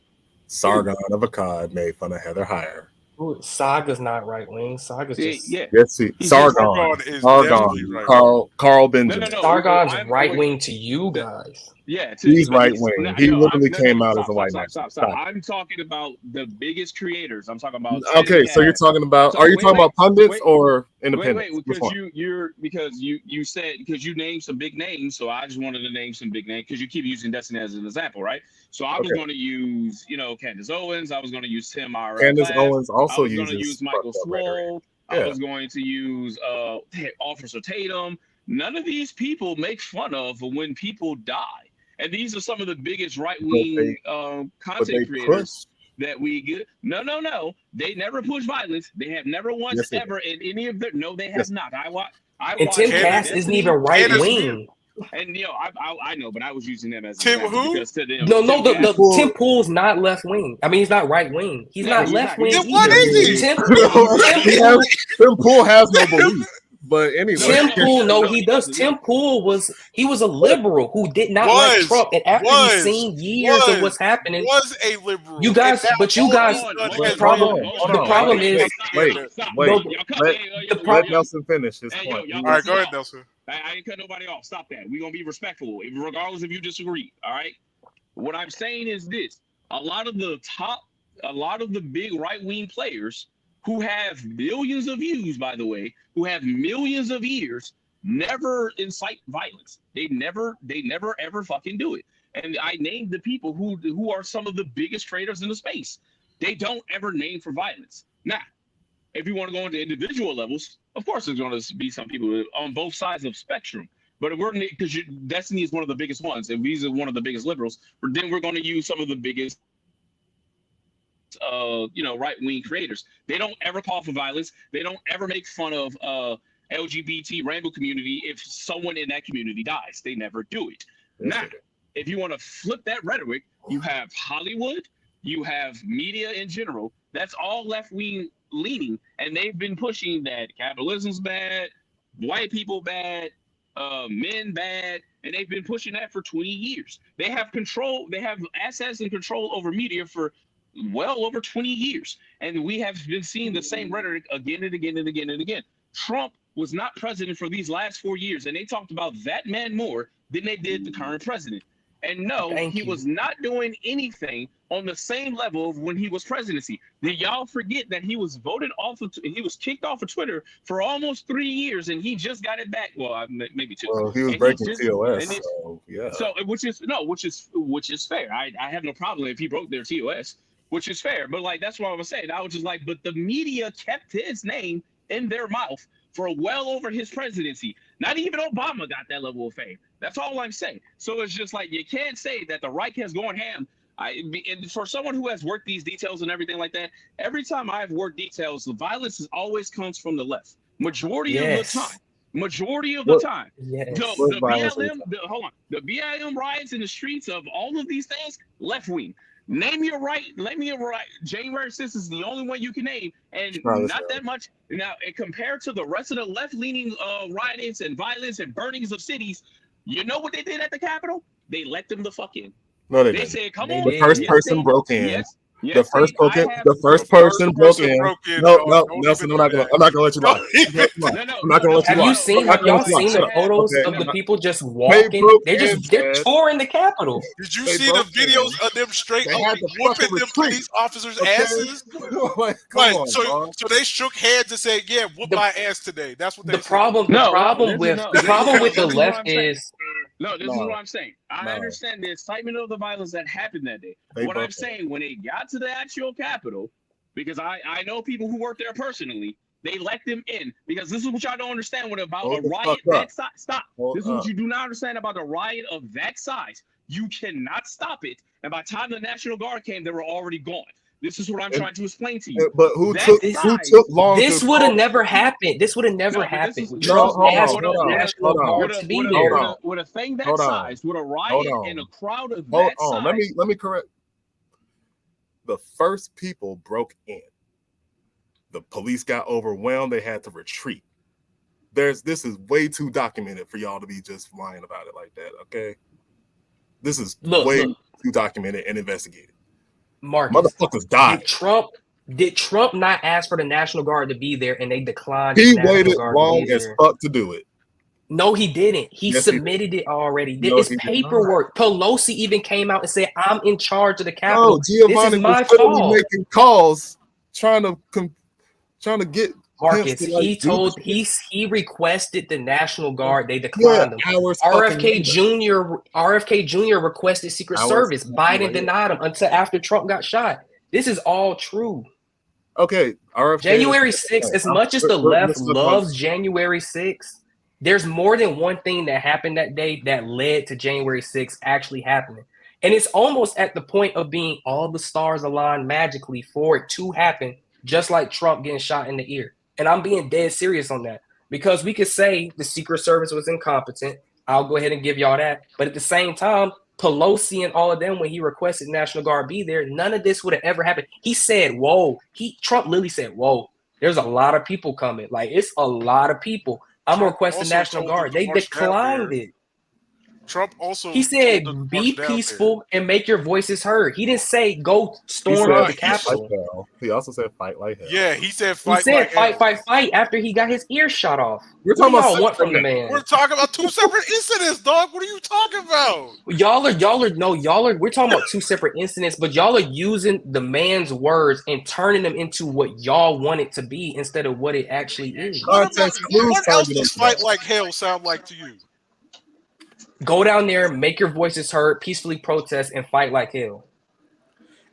S1: Sargon of Akkad made fun of Heather Heyer.
S4: Saga's not right wing. Saga's just
S1: Yes, Sargon is right. Carl Benjamin.
S4: No. Sargon's right wing to you guys.
S3: Yeah,
S1: he's right wing. He literally came out as a white man.
S3: Stop. I'm talking about the biggest creators. I'm talking about.
S1: Okay, so you're talking about. Are you talking about pundits or independents?
S3: Wait, because you said, because you named some big names, so I just wanted to name some big names because you keep using Destiny as an example, right? So I was going to use, Candace Owens. I was going to use Tim Ira.
S1: Candace Owens also
S3: I was going to use Michael Swole. I was going to use Officer Tatum. None of these people make fun of when people die. And these are some of the biggest right-wing content creators that we get. No. They never push violence. They have never once ever in any of their. No, they have not.
S4: And Tim Cass isn't even right-wing.
S3: And I know, but I was using them as
S2: Tim who?
S4: Tim Pool's not left-wing. I mean, he's not right-wing. He's not left-wing.
S2: Then what is he?
S1: Tim Pool has no belief. But anyway,
S4: Tim Pool, he does. Tim Pool was a liberal who did not like Trump, and after he's seen years of what's happening,
S2: was a liberal.
S4: The problem is,
S1: let Nelson finish his point.
S2: All right, go ahead, Nelson.
S3: I ain't cut nobody off. Stop that. We're gonna be respectful, regardless if you disagree. All right. What I'm saying is this: a lot of the big right-wing players, who have millions of views, by the way, who have millions of ears, never incite violence. They never ever fucking do it. And I named the people who are some of the biggest traders in the space. They don't ever name for violence. Now, if you want to go into individual levels, of course there's going to be some people on both sides of the spectrum. But if because Destiny is one of the biggest ones, and these are one of the biggest liberals, then we're going to use some of the biggest right-wing creators. They don't ever call for violence. They don't ever make fun of LGBT rainbow community if someone in that community dies. They never do it. Now, if you want to flip that rhetoric, you have Hollywood, you have media in general. That's all left-wing leaning, and they've been pushing that capitalism's bad, white people bad, men bad, and they've been pushing that for 20 years. They have control. They have access and control over media for well over 20 years. And we have been seeing the same rhetoric again and again and again and again. Trump was not president for these last 4 years, and they talked about that man more than they did the current president. And no, he was not doing anything on the same level of when he was presidency. Then y'all forget that he was he was kicked off of Twitter for almost 3 years, and he just got it back. Well, maybe 2.
S1: Well, he was breaking TOS, so yeah.
S3: So which is fair. I have no problem if he broke their TOS. Which is fair, but that's what I was saying. I was just like, but the media kept his name in their mouth for well over his presidency. Not even Obama got that level of fame. That's all I'm saying. So it's just like, you can't say that the right has gone ham. And for someone who has worked these details and everything like that, every time I've worked details, the violence always comes from the left. Majority of the time. Majority of the time.
S4: Yes.
S3: The BLM, the BLM riots in the streets of all of these things, left wing. Name me a right. January 6th is the only one you can name, and not that much. Now, compared to the rest of the left-leaning riots and violence and burnings of cities, you know what they did at the Capitol? They let them the fuck in.
S1: No, they
S3: They said, "Come on."
S1: The first person broke in.
S3: Yes.
S1: The first person broke in. No, Nelson, I'm not gonna let you lie. I'm not gonna let you lie.
S4: Have y'all seen the photos of the people just walking? They're touring the Capitol.
S2: Did you see the videos of them straight up whooping them police officers' asses? So they shook hands and said, "Yeah, whoop my ass today." That's what they said.
S4: The problem with the left is.
S3: No, this is what I'm saying. I understand the excitement of the violence that happened that day. What I'm saying, when it got to the actual Capitol, because I know people who work there personally, they let them in. Because this is what y'all don't understand about a riot that size. Stop. This is what you do not understand about a riot of that size. You cannot stop it. And by the time the National Guard came, they were already gone. This is what I'm trying to explain to you.
S1: But who took long?
S4: This would have never happened. This would have never happened. Trump asked for the National Guard to be there.
S3: With a thing that size, with a riot and a crowd of that size.
S1: Let me correct. The first people broke in. The police got overwhelmed. They had to retreat. This is way too documented for y'all to be just lying about it like that. Okay, this is way too documented and investigated.
S4: Marcus,
S1: motherfuckers died.
S4: Did Trump not ask for the National Guard to be there and they declined?
S1: He waited long as fuck to do it.
S4: No, he didn't. He submitted it already. It's paperwork. Pelosi even came out and said, "I'm in charge of the Capitol. This is my fault."
S1: Making calls, trying to get
S4: Marcus. He requested the National Guard. They declined them. RFK Jr. requested Secret Service. Biden denied him until after Trump got shot. This is all true.
S1: Okay, RFK.
S4: January 6th, as much as the left loves January 6th, there's more than one thing that happened that day that led to January 6th actually happening. And it's almost at the point of being all the stars aligned magically for it to happen, just like Trump getting shot in the ear. And I'm being dead serious on that, because we could say the Secret Service was incompetent. I'll go ahead and give y'all that. But at the same time, Pelosi and all of them, when he requested National Guard be there, none of this would have ever happened. He said, "Whoa." Trump literally said, "Whoa, there's a lot of people coming. Like, it's a lot of people. I'm requesting National Guard." They declined it.
S2: Trump also
S4: said, "Be peaceful and make your voices heard." He didn't say go storm the Capitol.
S1: He also said fight like hell.
S2: Yeah, he said fight.
S4: He said fight after he got his ear shot off.
S1: We're talking about
S4: what from the man?
S2: We're talking about two separate incidents, dog. What are you talking about?
S4: We're talking about two separate incidents, but y'all are using the man's words and turning them into what y'all want it to be instead of what it actually is.
S2: What else does fight like hell sound like to you?
S4: Go down there, make your voices heard, peacefully protest, and fight like hell.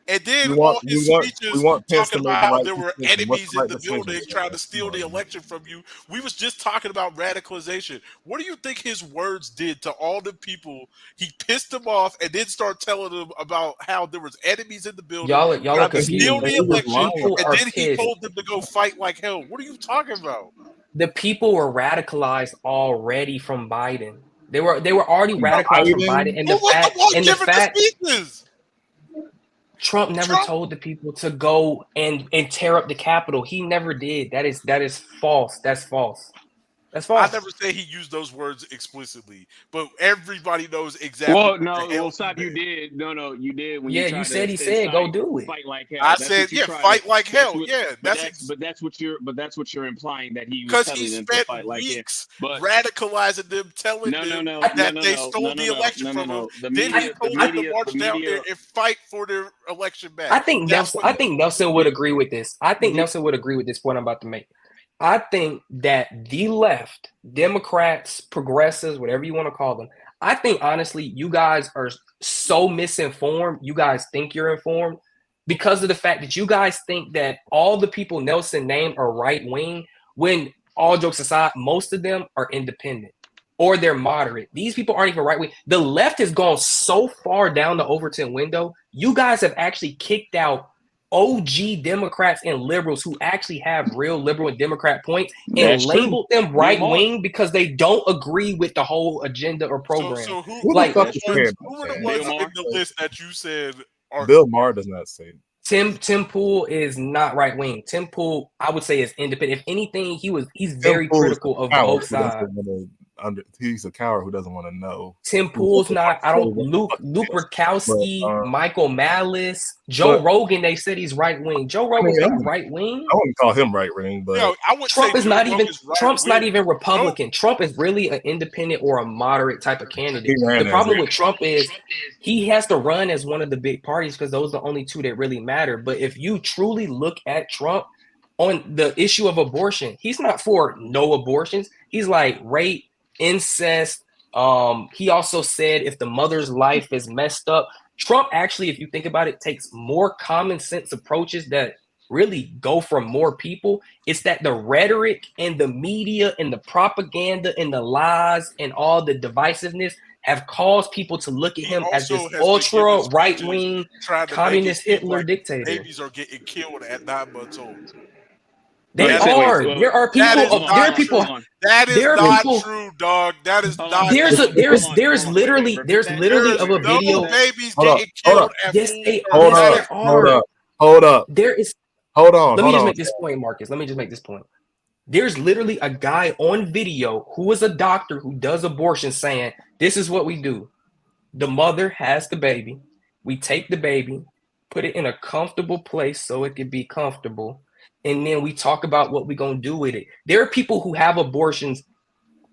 S2: And then all his speeches talking about how there were enemies in the building trying to steal the election from you. We was just talking about radicalization. What do you think his words did to all the people? He pissed them off and then started telling them about how there was enemies in the building.
S4: Y'all are
S2: to steal the election, and then he told them to go fight like hell. What are you talking about?
S4: The people were radicalized already from Biden. They were already radicalized from Biden, and the fact Trump never told the people to go and tear up the Capitol. He never did. That is false. That's false. That's false.
S2: I never say he used those words explicitly, but everybody knows exactly.
S3: Stop. You did. No, you did. When
S4: you said he said go do it.
S3: Fight like hell.
S2: I said fight like hell.
S3: But that's what you're implying that he was telling them to fight like hell. But
S2: radicalizing them, telling them that they stole the election from them. Then he told them to march down there and fight for their election back.
S4: I think Nelson would agree with this. I think Nelson would agree with this point I'm about to make. I think that the left, Democrats, progressives, whatever you want to call them, I think honestly, you guys are so misinformed. You guys think you're informed because of the fact that you guys think that all the people Nelson named are right wing, when all jokes aside, most of them are independent or they're moderate. These people aren't even right wing. The left has gone so far down the Overton window. You guys have actually kicked out OG Democrats and liberals who actually have real liberal and Democrat points and
S3: That's true.
S4: labeled them right wing because they don't agree with the whole agenda or program.
S2: So
S1: Who
S4: Like,
S1: the fuck is
S2: who
S1: saying
S2: were the
S1: that?
S2: ones
S3: Bill Maher?
S2: in the list that you said are
S1: Bill Maher does not say.
S4: Tim Pool is not right wing. Tim Pool, I would say, is independent. If anything, he's very
S1: Tim Pool is
S4: critical
S1: a
S4: of
S1: coward
S4: both
S1: who doesn't
S4: sides.
S1: wanna he's a coward who doesn't want to know.
S4: Tim Pool's not. I don't. Luke
S1: But,
S4: Rakowski, Michael Malice, Joe Rogan. They said he's right wing. Joe Rogan's not right wing.
S1: I wouldn't call him right wing, but
S2: I would
S4: Trump
S2: say
S4: is not
S2: Joe
S4: even.
S2: Rogan's right
S4: Trump's not
S2: wing.
S4: even Republican. Trump is really an independent or a moderate type of candidate.
S1: He ran
S4: The
S1: as
S4: problem
S1: a-
S4: with Trump is he has to run as one of the big parties because those are the only two that really matter. But if you truly look at Trump on the issue of abortion, he's not for no abortions. He's like rape, incest. He also said if the mother's life is messed up, Trump actually, if you think about it, takes more common sense approaches that really go for more people. It's that the rhetoric and the media and the propaganda and the lies and all the divisiveness have caused people to look at him as this ultra right-wing communist Hitler dictator.
S2: Babies are getting killed at 9 months old.
S4: There are people.
S2: That is not true, dog. That is not.
S4: There's literally of a video.
S2: Babies getting killed at
S4: yes,
S2: full.
S1: Hold up.
S4: There is.
S1: Hold on.
S4: Let me just make this point, Marcus. Let me just make this point. There's literally a guy on video who is a doctor who does abortion saying, this is what we do. The mother has the baby. We take the baby, put it in a comfortable place so it can be comfortable. And then we talk about what we're going to do with it. There are people who have abortions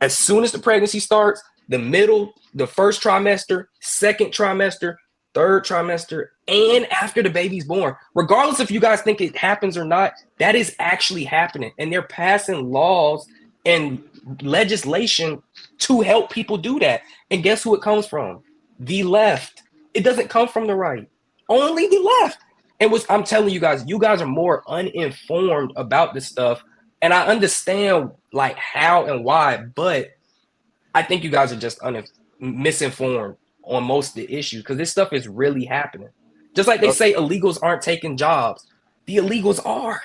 S4: as soon as the pregnancy starts, the middle, the first trimester, second trimester, third trimester, and after the baby's born. Regardless if you guys think it happens or not, that is actually happening. And they're passing laws and legislation to help people do that. And guess who it comes from? The left. It doesn't come from the right. Only the left. And I'm telling you guys are more uninformed about this stuff. And I understand like how and why, but I think you guys are just misinformed on most of the issues because this stuff is really happening. Just like they say illegals aren't taking jobs. The illegals are.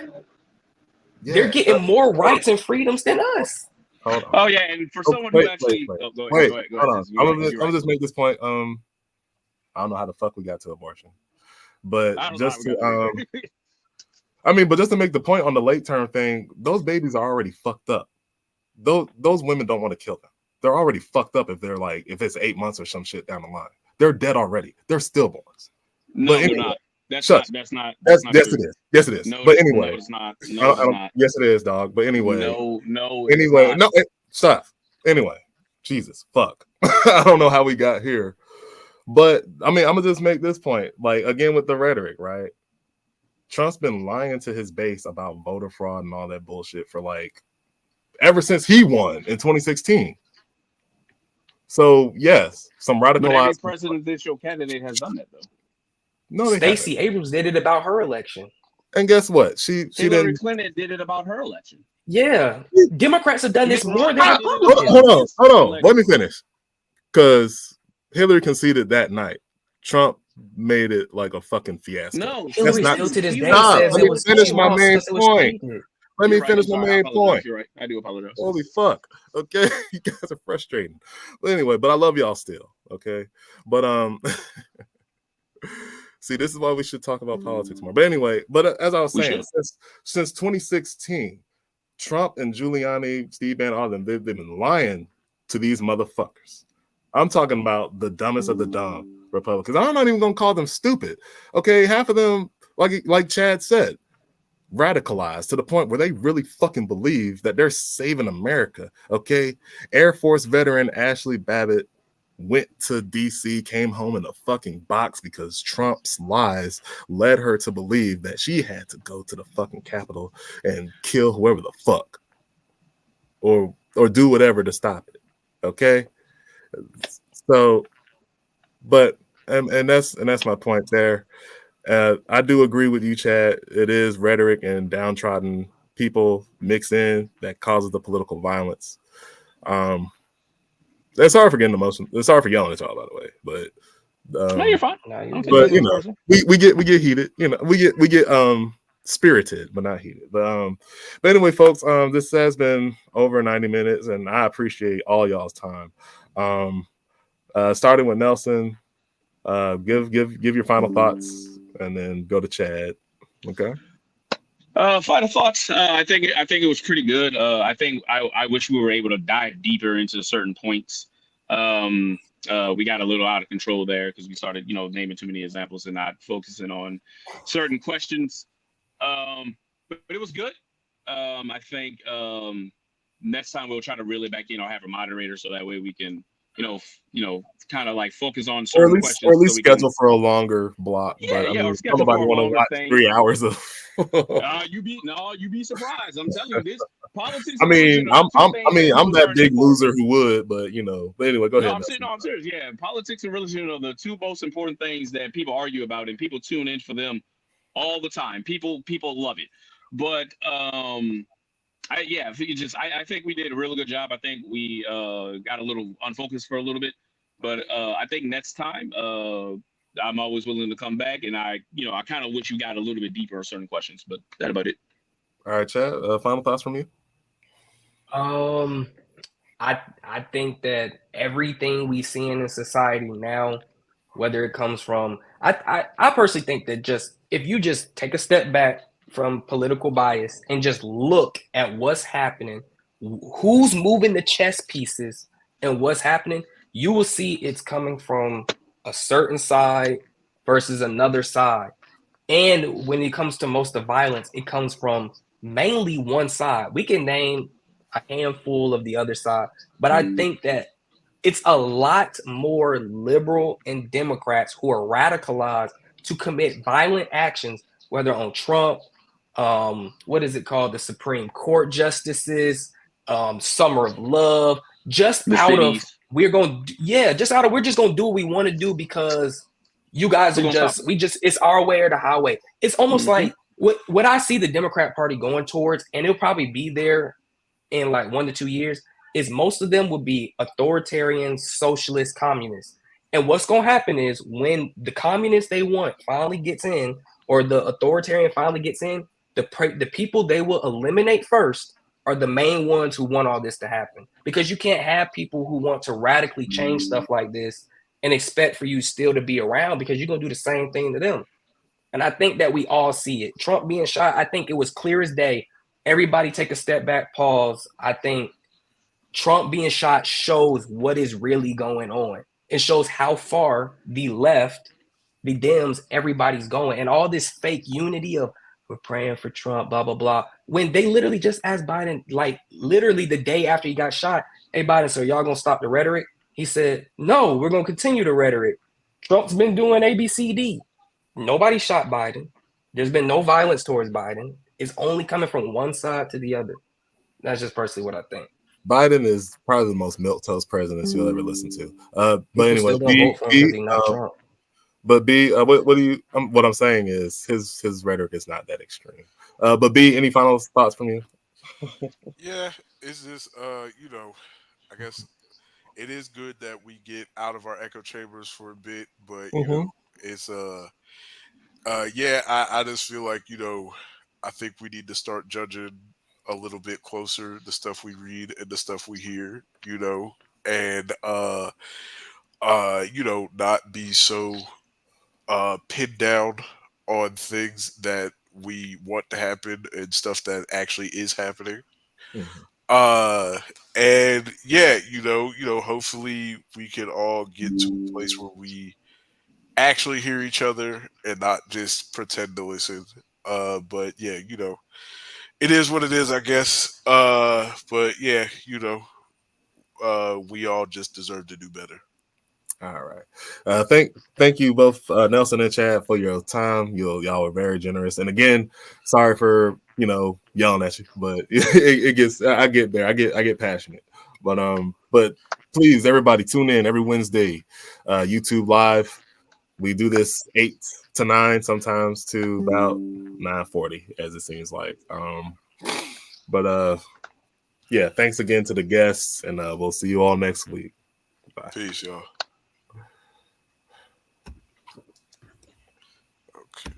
S4: Yeah, they're getting more rights and freedoms than us.
S3: Oh, yeah. And for someone who actually... Go ahead.
S1: Hold on. I'm going to just make this point. I don't know how the fuck we got to abortion. But just to but just to make the point on the late term thing, those babies are already fucked up. Those women don't want to kill them. They're already fucked up if it's 8 months or some shit down the line. They're dead already. They're stillborns.
S3: No,
S1: anyway,
S3: they're not. That's not.
S1: Yes, it is. Yes, it is.
S3: No,
S1: but anyway,
S3: no, it's not. No, it's not.
S1: Yes, it is, dog. But anyway,
S3: no.
S1: Anyway, no. Stop. Anyway, Jesus, fuck. I don't know how we got here. But I mean, I'm gonna just make this point, like again with the rhetoric, right? Trump's been lying to his base about voter fraud and all that bullshit for ever since he won in 2016. So yes, some radicalized.
S3: But every presidential candidate has done that though.
S1: No,
S4: Stacey Abrams did it about her election.
S1: And guess what?
S3: Hillary Clinton did it about her election.
S4: Yeah, Democrats have done this more than
S1: Republicans. Hold on. Let me finish, because Hillary conceded that night. Trump made it like a fucking fiasco.
S3: No,
S4: Hillary still to this day says
S1: let me finish my main point. Let me finish my main point.
S3: You're right. I do apologize.
S1: Holy fuck. Okay. You guys are frustrating. But anyway, but I love y'all still. Okay. But see, this is why we should talk about politics more. But anyway, as I was saying, since 2016, Trump and Giuliani, Steve Bannon, all of them, they've been lying to these motherfuckers. I'm talking about the dumbest of the dumb Republicans. I'm not even gonna call them stupid. Okay, half of them, like Chad said, radicalized to the point where they really fucking believe that they're saving America. Okay, Air Force veteran Ashley Babbitt went to DC, came home in a fucking box because Trump's lies led her to believe that she had to go to the fucking Capitol and kill whoever the fuck, or do whatever to stop it. Okay. So, but and that's my point there. I do agree with you, Chad. It is rhetoric and downtrodden people mixed in that causes the political violence. It's hard for getting emotional. It's hard for yelling at y'all, by the way. But
S3: No, you're fine.
S4: Nah,
S1: But you know, we get heated. You know, we get spirited, but not heated. But anyway, folks, this has been over 90 minutes, and I appreciate all y'all's time. Starting with Nelson, give your final thoughts, and then go to Chad. Okay.
S3: Final thoughts. I think it was pretty good. I wish we were able to dive deeper into certain points. We got a little out of control there because we started, naming too many examples and not focusing on certain questions. But it was good. I think next time we'll try to reel it back in or have a moderator so that way we can, kind of like focus on certain questions.
S1: Or at least schedule for a longer block.
S3: Yeah,
S1: but
S3: or schedule for a longer thing.
S1: 3 hours of.
S3: You'd be surprised. I'm telling you, this politics.
S1: I'm that big loser who would, but But anyway, go ahead.
S3: I'm serious. Yeah, politics and religion are the two most important things that people argue about, and people tune in for them all the time. People love it, but I think we did a really good job. I think we got a little unfocused for a little bit, but I think next time I'm always willing to come back, and I kind of wish you got a little bit deeper on certain questions, but that's about it.
S1: All right, Chad. Final thoughts from you?
S4: I think that everything we see in society now, whether it comes from, I personally think that if you just take a step back from political bias and just look at what's happening, who's moving the chess pieces and what's happening, you will see it's coming from a certain side versus another side. And when it comes to most of violence, it comes from mainly one side. We can name a handful of the other side, but I think that it's a lot more liberal and Democrats who are radicalized to commit violent actions, whether on Trump, what is it called? The Supreme Court justices, Summer of Love, just
S3: the
S4: out
S3: cities.
S4: of we're just gonna do what we want to do because you guys are it's our way or the highway. It's almost like what I see the Democrat Party going towards, and it'll probably be there in like 1 to 2 years, is most of them will be authoritarian, socialist, communists. And what's gonna happen is when the communist they want finally gets in, or the authoritarian finally gets in, the people they will eliminate first are the main ones who want all this to happen. Because you can't have people who want to radically change stuff like this and expect for you still to be around, because you're going to do the same thing to them. And I think that we all see it. Trump being shot, I think it was clear as day. Everybody take a step back, pause. I think Trump being shot shows what is really going on. It shows how far the left, the Dems, everybody's going. And all this fake unity of we're praying for Trump, blah, blah, blah. When they literally just asked Biden, like literally the day after he got shot, hey, Biden, so y'all going to stop the rhetoric? He said, no, we're going to continue the rhetoric. Trump's been doing ABCD. Nobody shot Biden. There's been no violence towards Biden. It's only coming from one side to the other. That's just personally what I think.
S1: Biden is probably the most milquetoast president you'll ever listen to. But anyway, But B, what do you? What I'm saying is his rhetoric is not that extreme. But B, any final thoughts from you?
S2: Yeah, it's just I guess it is good that we get out of our echo chambers for a bit, but it's I just feel like I think we need to start judging a little bit closer the stuff we read and the stuff we hear, and not be so pinned down on things that we want to happen and stuff that actually is happening. And hopefully we can all get to a place where we actually hear each other and not just pretend to listen. But yeah, it is what it is, I guess. But yeah, we all just deserve to do better.
S1: All right. Thank you both, Nelson and Chad, for your time. Y'all were very generous. And again, sorry for yelling at you, but it gets. I get there. I get passionate. But please, everybody, tune in every Wednesday, YouTube Live. We do this 8 to 9, sometimes to about 9:40, as it seems like. Yeah. Thanks again to the guests, and we'll see you all next week. Bye.
S2: Peace, y'all. Okay.